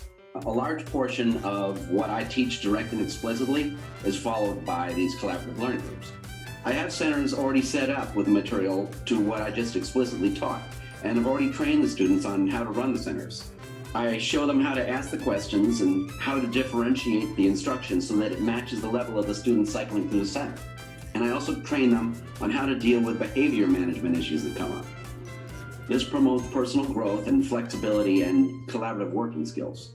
A large portion of what I teach direct and explicitly is followed by these collaborative learning groups. I have centers already set up with material to what I just explicitly taught, and I've already trained the students on how to run the centers. I show them how to ask the questions and how to differentiate the instruction so that it matches the level of the student cycling through the center. And I also train them on how to deal with behavior management issues that come up. This promotes personal growth and flexibility and collaborative working skills.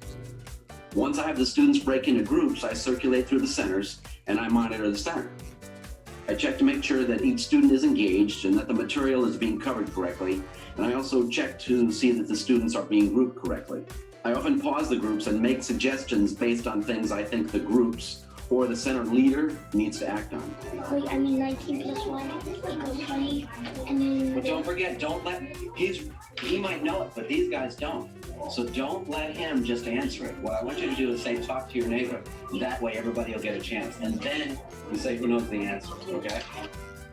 Once I have the students break into groups, I circulate through the centers and I monitor the center. I check to make sure that each student is engaged and that the material is being covered correctly, and I also check to see that the students are being grouped correctly. I often pause the groups and make suggestions based on things I think the groups or the center leader needs to act on. Wait, I mean 19 plus 1 equals 20, and then... But don't forget, he might know it, but these guys don't. So don't let him just answer it. What I want you to do is say, talk to your neighbor. That way everybody will get a chance. And then you say who knows the answer, okay?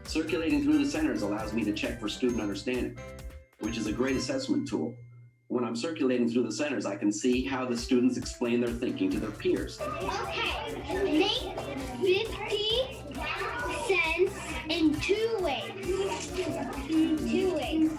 Circulating through the centers allows me to check for student understanding, which is a great assessment tool. When I'm circulating through the centers, I can see how the students explain their thinking to their peers. Okay, make 50 cents in 2 ways. 2 ways.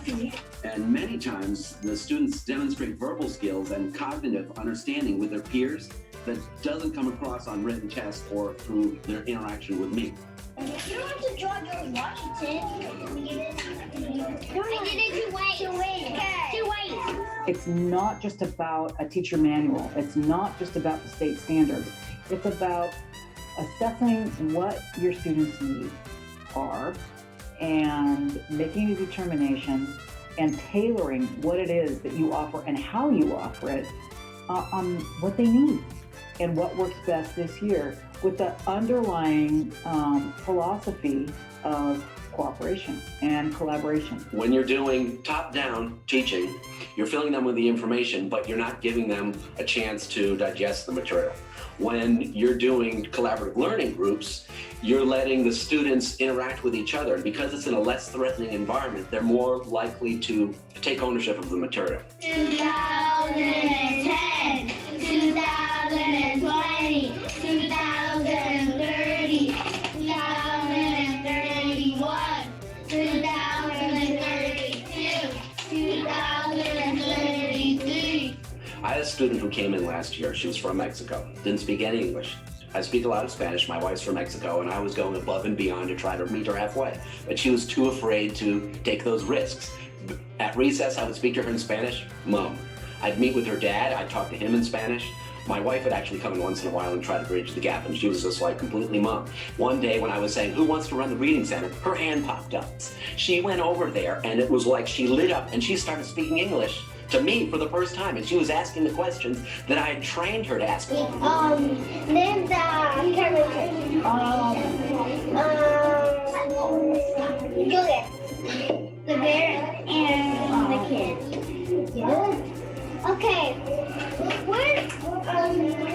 And many times the students demonstrate verbal skills and cognitive understanding with their peers that doesn't come across on written tests or through their interaction with me. You don't have to draw George Washington. I did it 2 ways. 2 ways. 2 ways. It's not just about a teacher manual. It's not just about the state standards. It's about assessing what your students' needs are and making a determination and tailoring what it is that you offer and how you offer it on what they need and what works best this year with the underlying philosophy of cooperation and collaboration. When you're doing top-down teaching, you're filling them with the information, but you're not giving them a chance to digest the material. When you're doing collaborative learning groups, you're letting the students interact with each other. And because it's in a less threatening environment, they're more likely to take ownership of the material. 2010, 2020, 2030, 2031, 2032, 2033. I had a student who came in last year. She was from Mexico, didn't speak any English. I speak a lot of Spanish. My wife's from Mexico, and I was going above and beyond to try to meet her halfway. But she was too afraid to take those risks. At recess, I would speak to her in Spanish, Mom. I'd meet with her dad, I'd talk to him in Spanish. My wife would actually come in once in a while and try to bridge the gap, and she was just like completely Mom. One day when I was saying, who wants to run the reading center, her hand popped up. She went over there, and it was like she lit up, and she started speaking English to me for the first time, and she was asking the questions that I had trained her to ask. Name the character. Juliet. The bear and the kid. Yeah. Okay.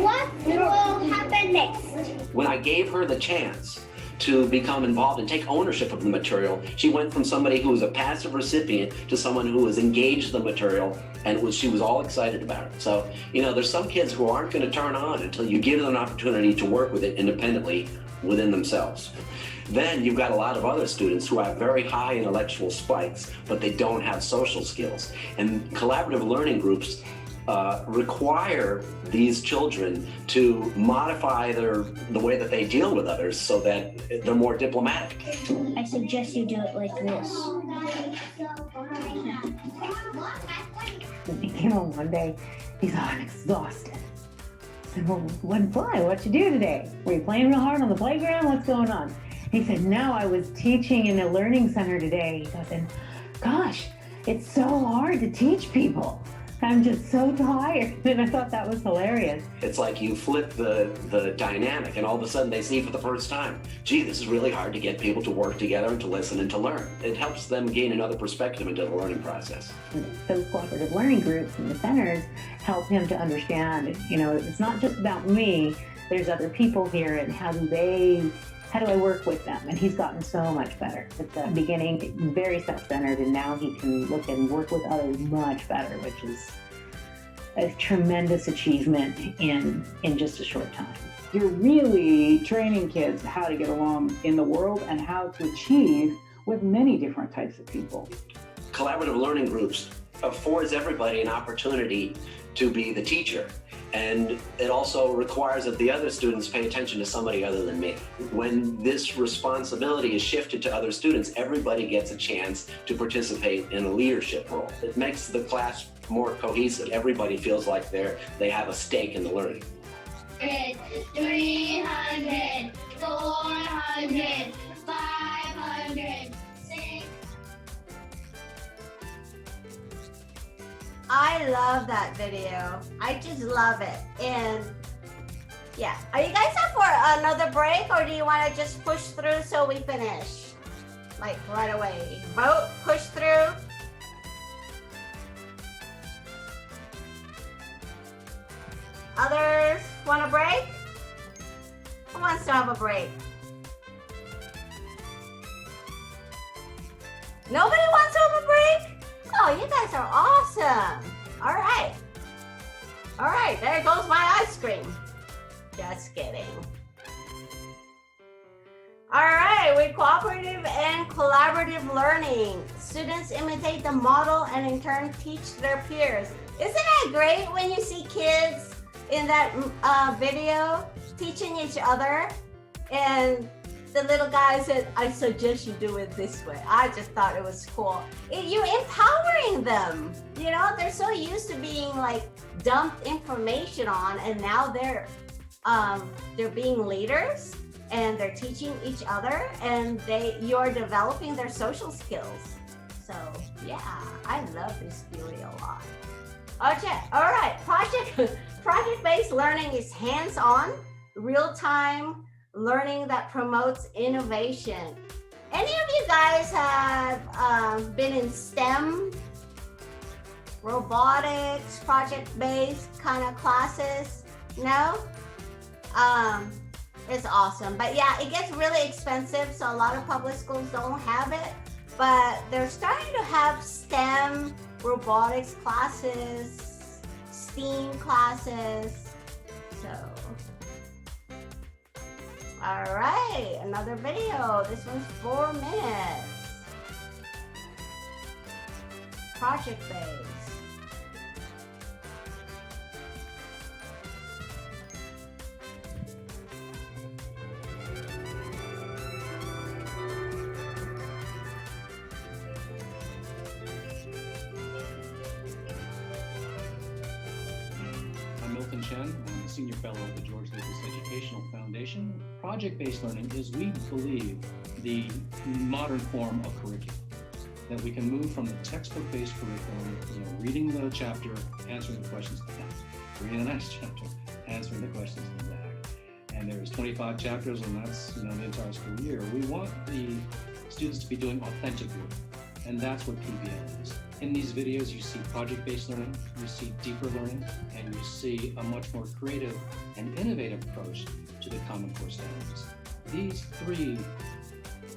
What will happen next? When I gave her the chance to become involved and take ownership of the material, she went from somebody who was a passive recipient to someone who was engaged in the material, and she was all excited about it. So, you know, there's some kids who aren't going to turn on until you give them an opportunity to work with it independently within themselves. Then you've got a lot of other students who have very high intellectual spikes, but they don't have social skills. And collaborative learning groups require these children to modify the way that they deal with others so that they're more diplomatic. I suggest you do it like this. He came home one day, he's all, I'm exhausted. I said, well, what'd fly? What'd you do today? Were you playing real hard on the playground? What's going on? He said, no, I was teaching in a learning center today. He goes, and gosh, it's so hard to teach people. I'm just so tired. And I thought that was hilarious. It's like you flip the dynamic, and all of a sudden they see for the first time, gee, this is really hard to get people to work together and to listen and to learn. It helps them gain another perspective into the learning process. Those cooperative learning groups and the centers help him to understand, you know, it's not just about me, there's other people here, and how do I work with them? And he's gotten so much better. At the beginning, very self-centered, and now he can look and work with others much better, which is a tremendous achievement in just a short time. You're really training kids how to get along in the world and how to achieve with many different types of people. Collaborative learning groups affords everybody an opportunity to be the teacher. And it also requires that the other students pay attention to somebody other than me. When this responsibility is shifted to other students, everybody gets a chance to participate in a leadership role. It makes the class more cohesive. Everybody feels like they have a stake in the learning. 300, 400, 500, 600. I love that video. I just love it. And yeah, are you guys up for another break, or do you want to just push through so we finish? Like right away. Vote, push through. Others want a break? Who wants to have a break? Nobody wants to have a break? Oh, you guys are awesome. All right. All right, there goes my ice cream. Just kidding. All right. right, with cooperative and collaborative learning, students imitate the model and in turn teach their peers. Isn't that great when you see kids in that video teaching each other? And the little guy said, I suggest you do it this way. I just thought it was cool. You're empowering them. You know, they're so used to being like dumped information on, and now they're being leaders and they're teaching each other, and you're developing their social skills. So yeah, I love this theory a lot. Okay, all right, project-based learning is hands-on, real-time learning that promotes innovation. Any of you guys have been in STEM, robotics, project-based kind of classes? No? It's awesome. But yeah, it gets really expensive, so a lot of public schools don't have it. But they're starting to have STEM, robotics classes, STEAM classes. So, all right, another video. This one's 4 minutes. Project-based. I'm a senior fellow at the George Lucas Educational Foundation. Project-based learning is, we believe, the modern form of curriculum. That we can move from the textbook-based curriculum, reading the chapter, answering the questions in the back, reading the next chapter, answering the questions in the back. And there's 25 chapters, and that's the entire school year. We want the students to be doing authentic work, and that's what PBL is. In these videos, you see project-based learning, you see deeper learning, and you see a much more creative and innovative approach to the Common Core standards. These three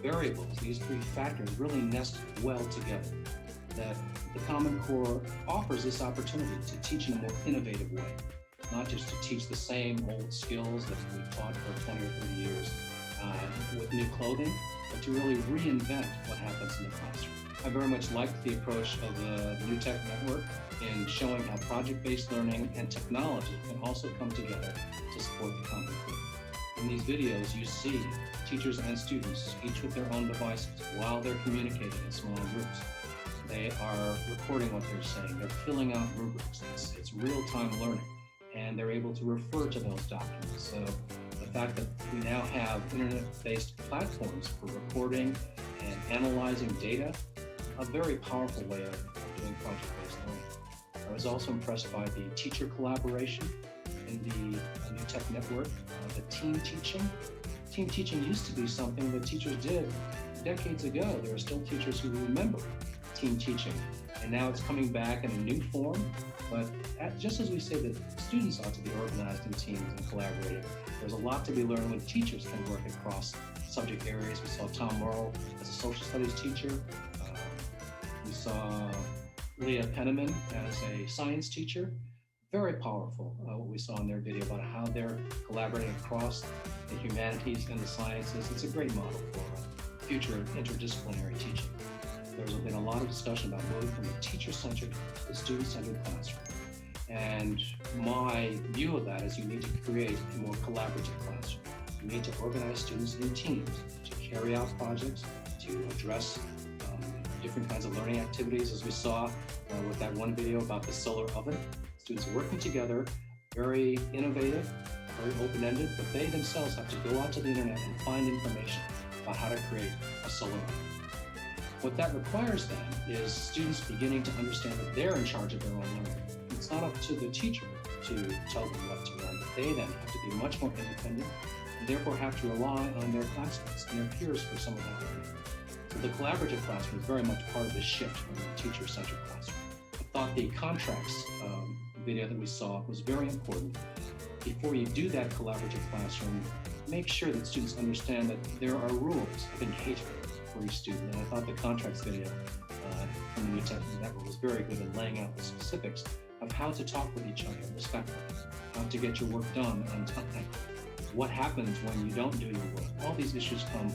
variables, these three factors really nest well together. That the Common Core offers this opportunity to teach in a more innovative way, not just to teach the same old skills that we've taught for 20 or 30 years with new clothing, but to really reinvent what happens in the classroom. I very much liked the approach of the New Tech Network in showing how project-based learning and technology can also come together to support the Common Core. In these videos, you see teachers and students, each with their own devices, while they're communicating in small groups. They are recording what they're saying, they're filling out rubrics, it's real-time learning, and they're able to refer to those documents. So the fact that we now have internet-based platforms for recording and analyzing data, a very powerful way of doing project-based learning. I was also impressed by the teacher collaboration in the New Tech Network, the team teaching. Team teaching used to be something that teachers did decades ago. There are still teachers who remember team teaching, and now it's coming back in a new form. But just as we say that students ought to be organized in teams and collaborative, there's a lot to be learned when teachers can work across subject areas. We saw Tom Morrow as a social studies teacher. We saw Leah Penniman as a science teacher. Very powerful, what we saw in their video about how they're collaborating across the humanities and the sciences. It's a great model for future interdisciplinary teaching. There's been a lot of discussion about moving from the teacher-centered to the student-centered classroom. And my view of that is you need to create a more collaborative classroom. You need to organize students in teams to carry out projects, to address different kinds of learning activities, as we saw with that one video about the solar oven. Students working together, very innovative, very open-ended, but they themselves have to go out to the internet and find information about how to create a solar oven. What that requires then is students beginning to understand that they're in charge of their own learning. It's not up to the teacher to tell them what to learn, but they then have to be much more independent and therefore have to rely on their classmates and their peers for some of that learning. So the collaborative classroom is very much part of the shift from the teacher-centered classroom. I thought the contracts video that we saw was very important. Before you do that collaborative classroom, make sure that students understand that there are rules of engagement for each student. And I thought the contracts video from the New Tech Network was very good in laying out the specifics of how to talk with each other respectfully, how to get your work done on time, what happens when you don't do your work. All these issues come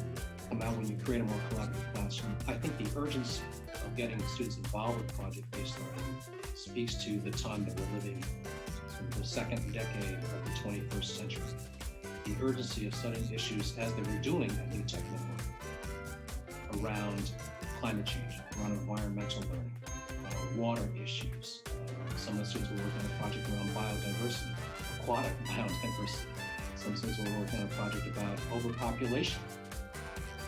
come out when you create a more collaborative classroom. I think the urgency of getting students involved with project-based learning speaks to the time that we're living in, the second decade of the 21st century. The urgency of studying issues as they were doing at New Tech Network around climate change, around environmental learning, water issues. Some of the students were working on a project around biodiversity, aquatic biodiversity. Some students were working on a project about overpopulation.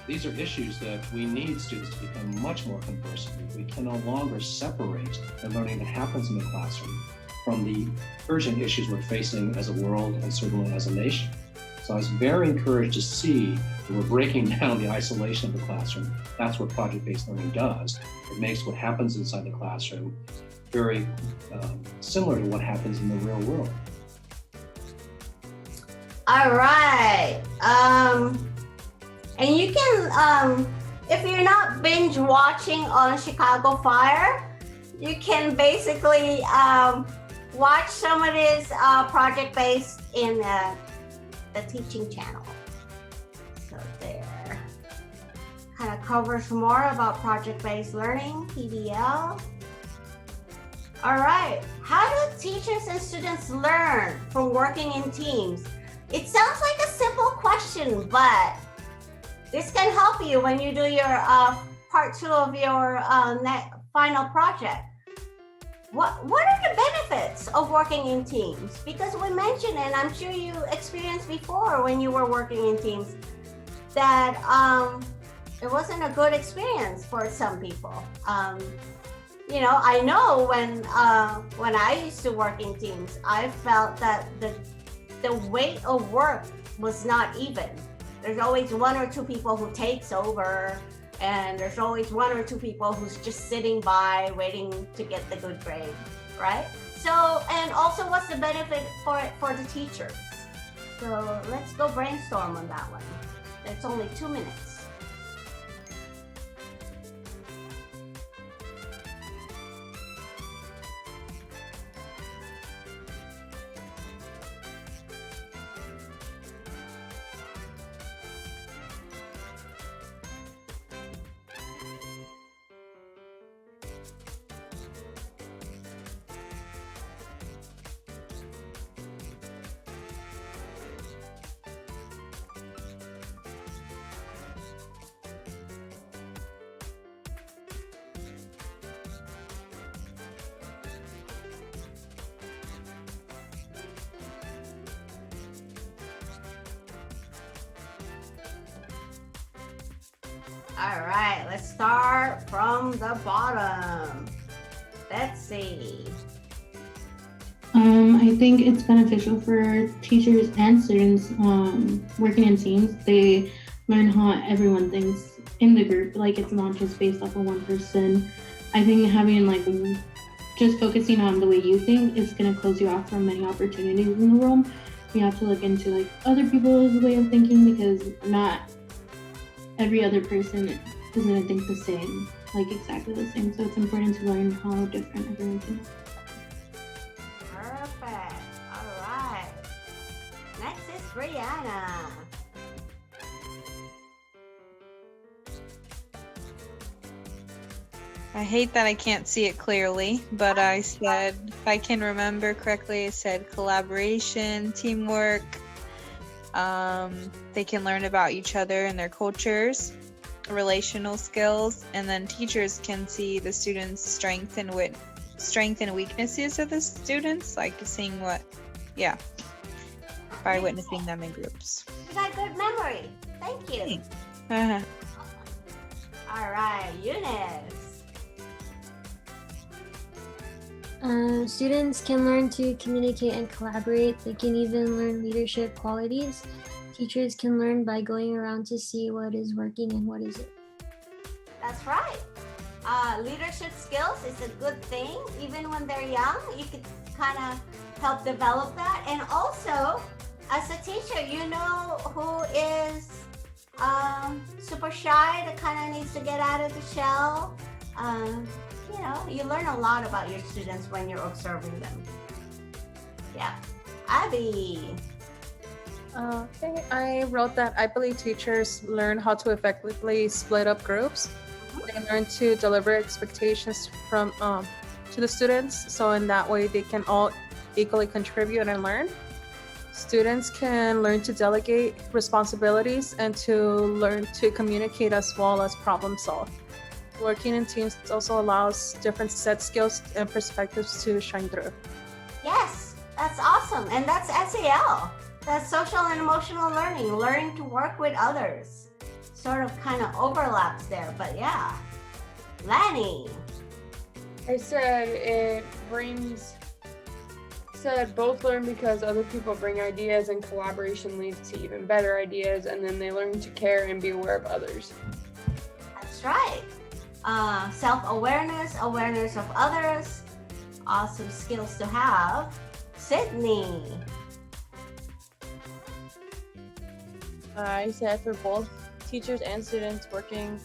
These are issues that we need students to become much more conversant with. We can no longer separate the learning that happens in the classroom from the urgent issues we're facing as a world and certainly as a nation. So I was very encouraged to see that we're breaking down the isolation of the classroom. That's what project-based learning does. It makes what happens inside the classroom very similar to what happens in the real world. All right. And you can, if you're not binge watching on Chicago Fire, you can basically watch some of this project-based in the teaching channel. So there. Kind of covers more about project-based learning, PBL. All right. How do teachers and students learn from working in teams? It sounds like a simple question, but this can help you when you do your part 2 of your final project. What are the benefits of working in teams? Because we mentioned, and I'm sure you experienced before when you were working in teams, that it wasn't a good experience for some people. You know, I know when I used to work in teams, I felt that the weight of work was not even. There's always 1 or 2 people who takes over, and there's always 1 or 2 people who's just sitting by waiting to get the good grade, right? So, and also what's the benefit for the teachers? So let's go brainstorm on that one. It's only 2 minutes. All right, let's start from the bottom. Let's see. I think it's beneficial for teachers and students working in teams. They learn how everyone thinks in the group, like it's not just based off of one person. I think having like just focusing on the way you think is going to close you off from many opportunities in the world. You have to look into like other people's way of thinking, because not every other person is going to think the same, like exactly the same. So it's important to learn how different everyone thinks. Perfect. All right. Next is Brianna. I hate that I can't see it clearly, but I said, if I can remember correctly, I said collaboration, teamwork. They can learn about each other and their cultures, relational skills, and then teachers can see the students' strength and weaknesses of the students, like seeing by witnessing them in groups. You got good memory. Thank you. All right, Eunice. Students can learn to communicate and collaborate. They can even learn leadership qualities. Teachers can learn by going around to see what is working and what isn't. That's right. Leadership skills is a good thing. Even when they're young, you could kind of help develop that. And also, as a teacher, you know who is super shy, that kind of needs to get out of the shell. You know, you learn a lot about your students when you're observing them. Yeah. Abby. Okay, I wrote that I believe teachers learn how to effectively split up groups. They learn to deliver expectations from to the students, so in that way they can all equally contribute and learn. Students can learn to delegate responsibilities and to learn to communicate as well as problem solve. Working in teams also allows different set skills and perspectives to shine through. Yes, that's awesome. And that's SEL. That's social and emotional learning, learning to work with others. Sort of kind of overlaps there, but yeah. Lanny. I said both learn because other people bring ideas and collaboration leads to even better ideas, and then they learn to care and be aware of others. That's right. Self-awareness, awareness of others, awesome skills to have. Sydney. I said for both teachers and students, working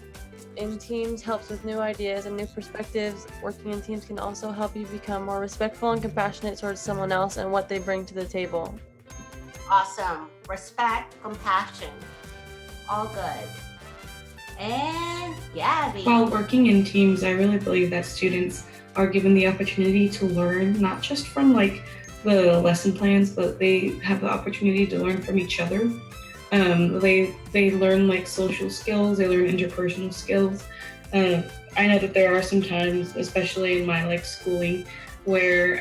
in teams helps with new ideas and new perspectives. Working in teams can also help you become more respectful and compassionate towards someone else and what they bring to the table. Awesome. Respect, compassion. All good. And Gabby. While working in teams, I really believe that students are given the opportunity to learn, not just from like the lesson plans, but they have the opportunity to learn from each other. They learn like social skills, they learn interpersonal skills. I know that there are some times, especially in my like schooling, where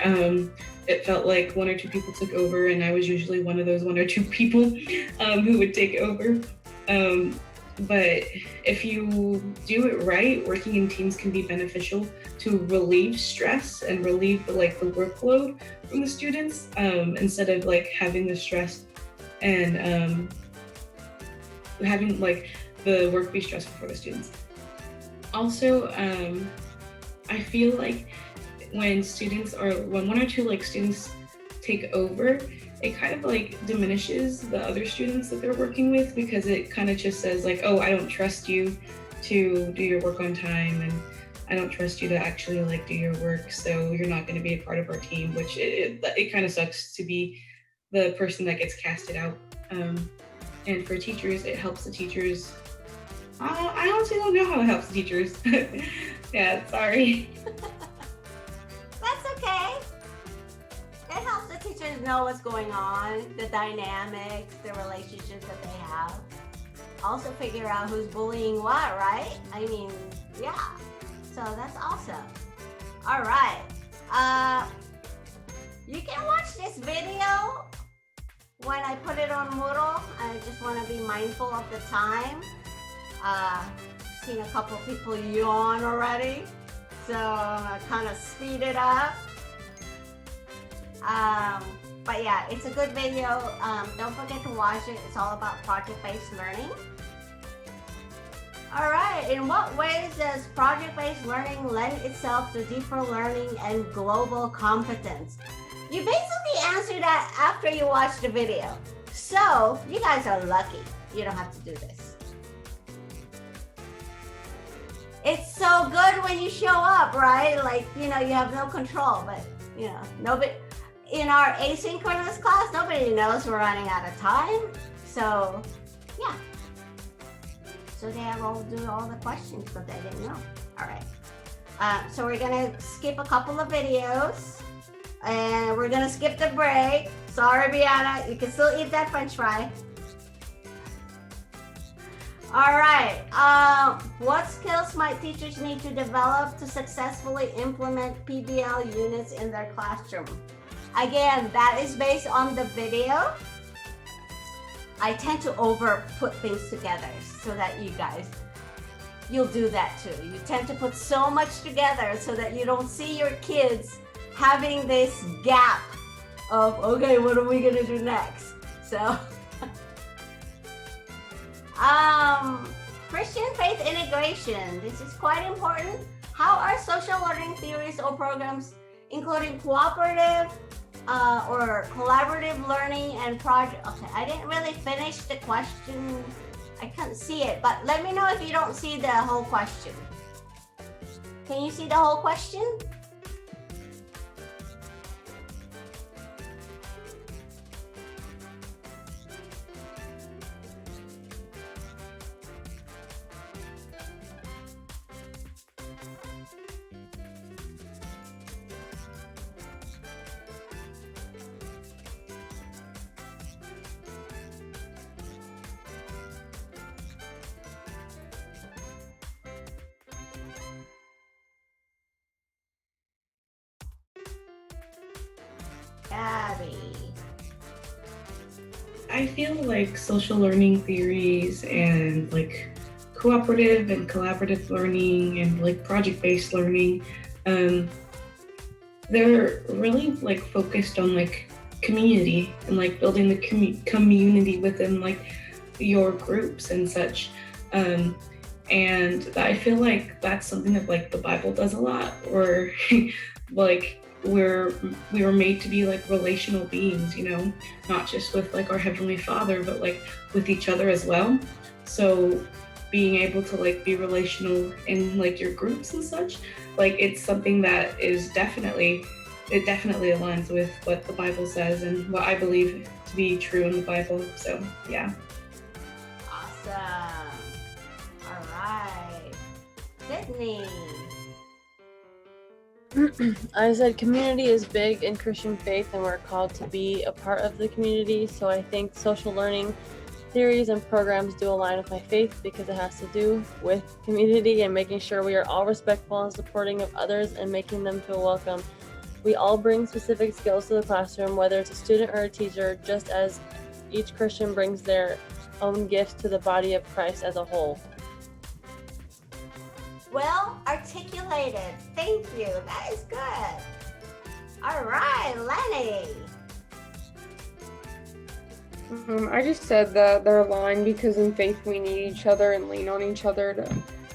it felt like one or two people took over, and I was usually one of those one or two people who would take over. But if you do it right, working in teams can be beneficial to relieve stress and relieve the workload from the students, instead of like having the stress and having like the work be stressful for the students. Also, I feel like when one or two like students take over, it kind of like diminishes the other students that they're working with, because it kind of just says like, oh, I don't trust you to do your work on time, and I don't trust you to actually like do your work, so you're not going to be a part of our team, which it kind of sucks to be the person that gets casted out. And for teachers, it helps the teachers. I honestly don't know how it helps the teachers. Yeah, sorry. That's okay. It helps the teachers know what's going on, the dynamics, the relationships that they have. Also figure out who's bullying what, right? I mean, yeah. So that's awesome. All right. You can watch this video when I put it on Moodle. I just want to be mindful of the time. I've seen a couple of people yawn already, so I'm gonna kind of speed it up. But yeah, it's a good video. Don't forget to watch it. It's all about project-based learning. All right, in what ways does project-based learning lend itself to deeper learning and global competence? You basically answer that after you watch the video. So you guys are lucky. You don't have to do this. It's so good when you show up, right? Like, you know, you have no control, but you know, nobody, in our asynchronous class, nobody knows we're running out of time. So yeah. So they have all do all the questions, but they didn't know. All right. So we're gonna skip a couple of videos. And we're gonna skip the break. Sorry, Brianna, you can still eat that French fry. All right, what skills might teachers need to develop to successfully implement PBL units in their classroom? Again, that is based on the video. I tend to put things together so that you'll do that too. You tend to put so much together so that you don't see your kids having this gap of, okay, what are we gonna do next? So, Christian faith integration. This is quite important. How are social learning theories or programs, including cooperative or collaborative learning and project? Okay, I didn't really finish the question. I couldn't see it, but let me know if you don't see the whole question. Can you see the whole question? I feel like social learning theories and like cooperative and collaborative learning and like project-based learning, they're really like focused on like community and like building the community within like your groups and such. And I feel like that's something that like the Bible does a lot, or like we were made to be like relational beings, you know, not just with like our Heavenly Father, but like with each other as well. So being able to like be relational in like your groups and such, like it's something that is definitely aligns with what the Bible says and what I believe to be true in the Bible. So yeah. Awesome. All right. Sydney. I said community is big in Christian faith and we're called to be a part of the community. So I think social learning theories and programs do align with my faith because it has to do with community and making sure we are all respectful and supporting of others and making them feel welcome. We all bring specific skills to the classroom, whether it's a student or a teacher, just as each Christian brings their own gifts to the body of Christ as a whole. Well articulated. Thank you. That is good. All right, Lenny. I just said that they're aligned because in faith we need each other and lean on each other to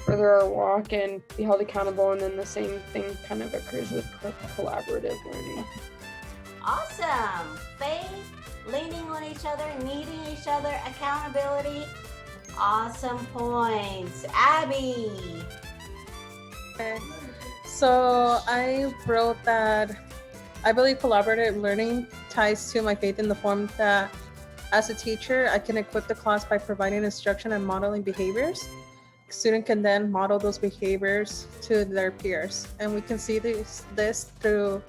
further our walk and be held accountable, and then the same thing kind of occurs with collaborative learning. Awesome. Faith, leaning on each other, needing each other, accountability. Awesome points. Abby. Okay. So I wrote that I believe collaborative learning ties to my faith in the form that as a teacher, I can equip the class by providing instruction and modeling behaviors. The student can then model those behaviors to their peers. And we can see this through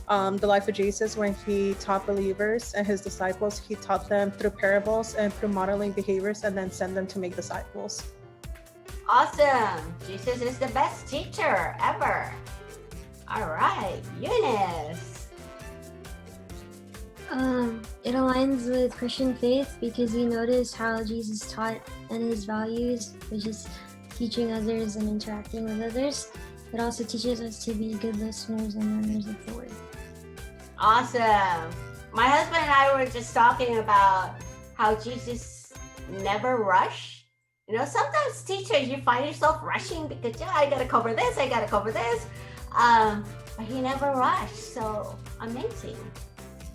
the life of Jesus when he taught believers and his disciples. He taught them through parables and through modeling behaviors and then send them to make disciples. Awesome. Jesus is the best teacher ever. All right, Eunice. It aligns with Christian faith because we notice how Jesus taught and his values, which is teaching others and interacting with others. It also teaches us to be good listeners and learners of the word. Awesome. My husband and I were just talking about how Jesus never rushed. You know, sometimes teachers, you find yourself rushing because, yeah, I got to cover this, I got to cover this. But he never rushed, so amazing.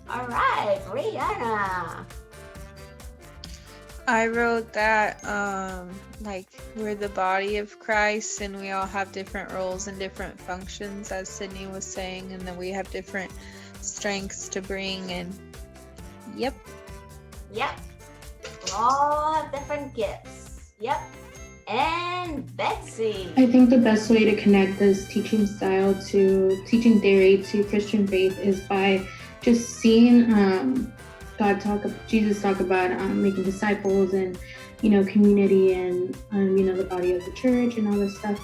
All right, Brianna. I wrote that like we're the body of Christ and we all have different roles and different functions, as Sydney was saying, and then we have different strengths to bring, and yep. We all have different gifts. Yep. And Betsy. I think the best way to connect this teaching style to teaching theory to Christian faith is by just seeing Jesus talk about making disciples and, you know, community and, you know, the body of the church and all this stuff.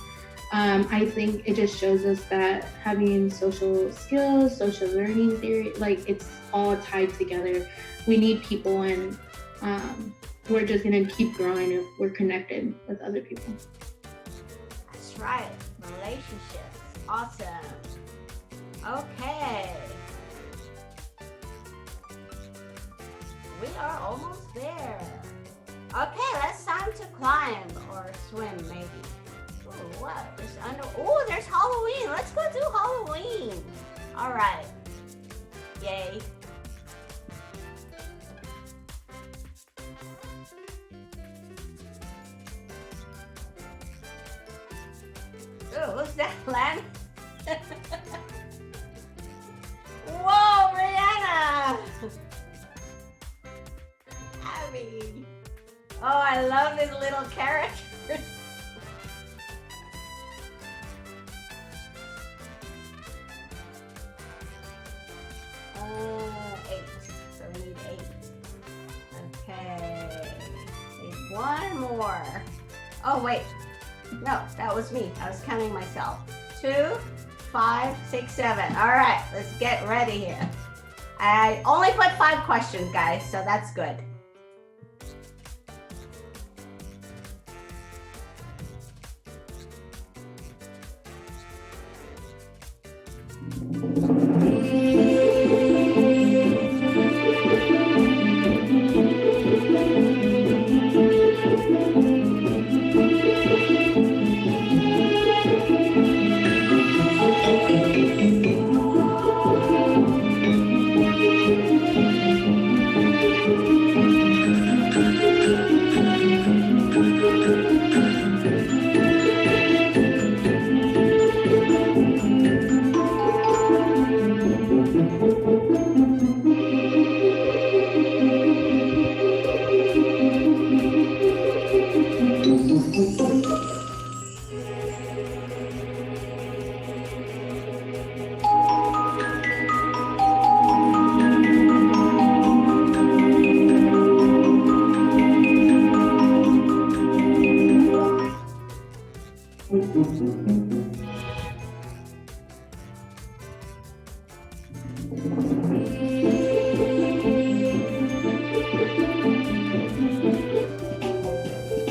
I think it just shows us that having social skills, social learning theory, like it's all tied together. We need people, and we're just going to keep growing if we're connected with other people. That's right. Relationships. Awesome. Okay. We are almost there. Okay, it's time to climb or swim, maybe. Ooh, what? There's Halloween. Let's go do Halloween. All right. Yay. Ooh, who's that, Len? Whoa, Brianna! Abby. Oh, I love these little characters. 8. So we need 8. Okay. Need one more. Oh, wait. No, that was me. I was counting myself. 2, 5, 6, 7. All right, let's get ready here. I only put 5 questions, guys, so that's good.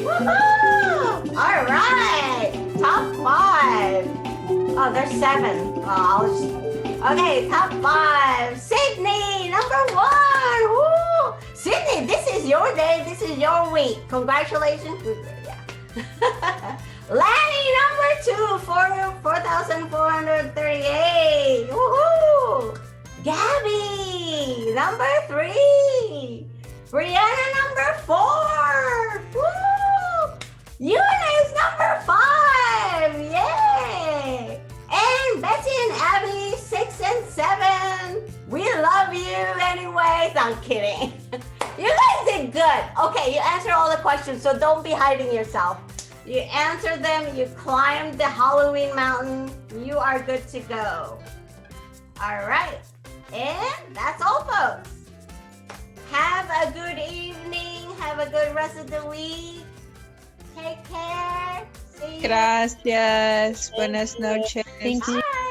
Woohoo! All right, top 5. Oh, there's 7. Okay, top 5. Sydney, number 1. Woo! Sydney, this is your day. This is your week. Congratulations. Yeah. Lanny, number 2, 4,438. Woohoo! Gabby, number 3. Brianna, number 4. Woo! Eunice, number 5. Yay! And Betsy and Abby, 6 and 7. We love you anyways. I'm kidding. You guys did good. Okay, you answered all the questions, so don't be hiding yourself. You answered them, you climbed the Halloween mountain. You are good to go. All right. And that's all, folks. Have a good evening. Have a good rest of the week. Take care. See you. Gracias. Buenas noches. Bye.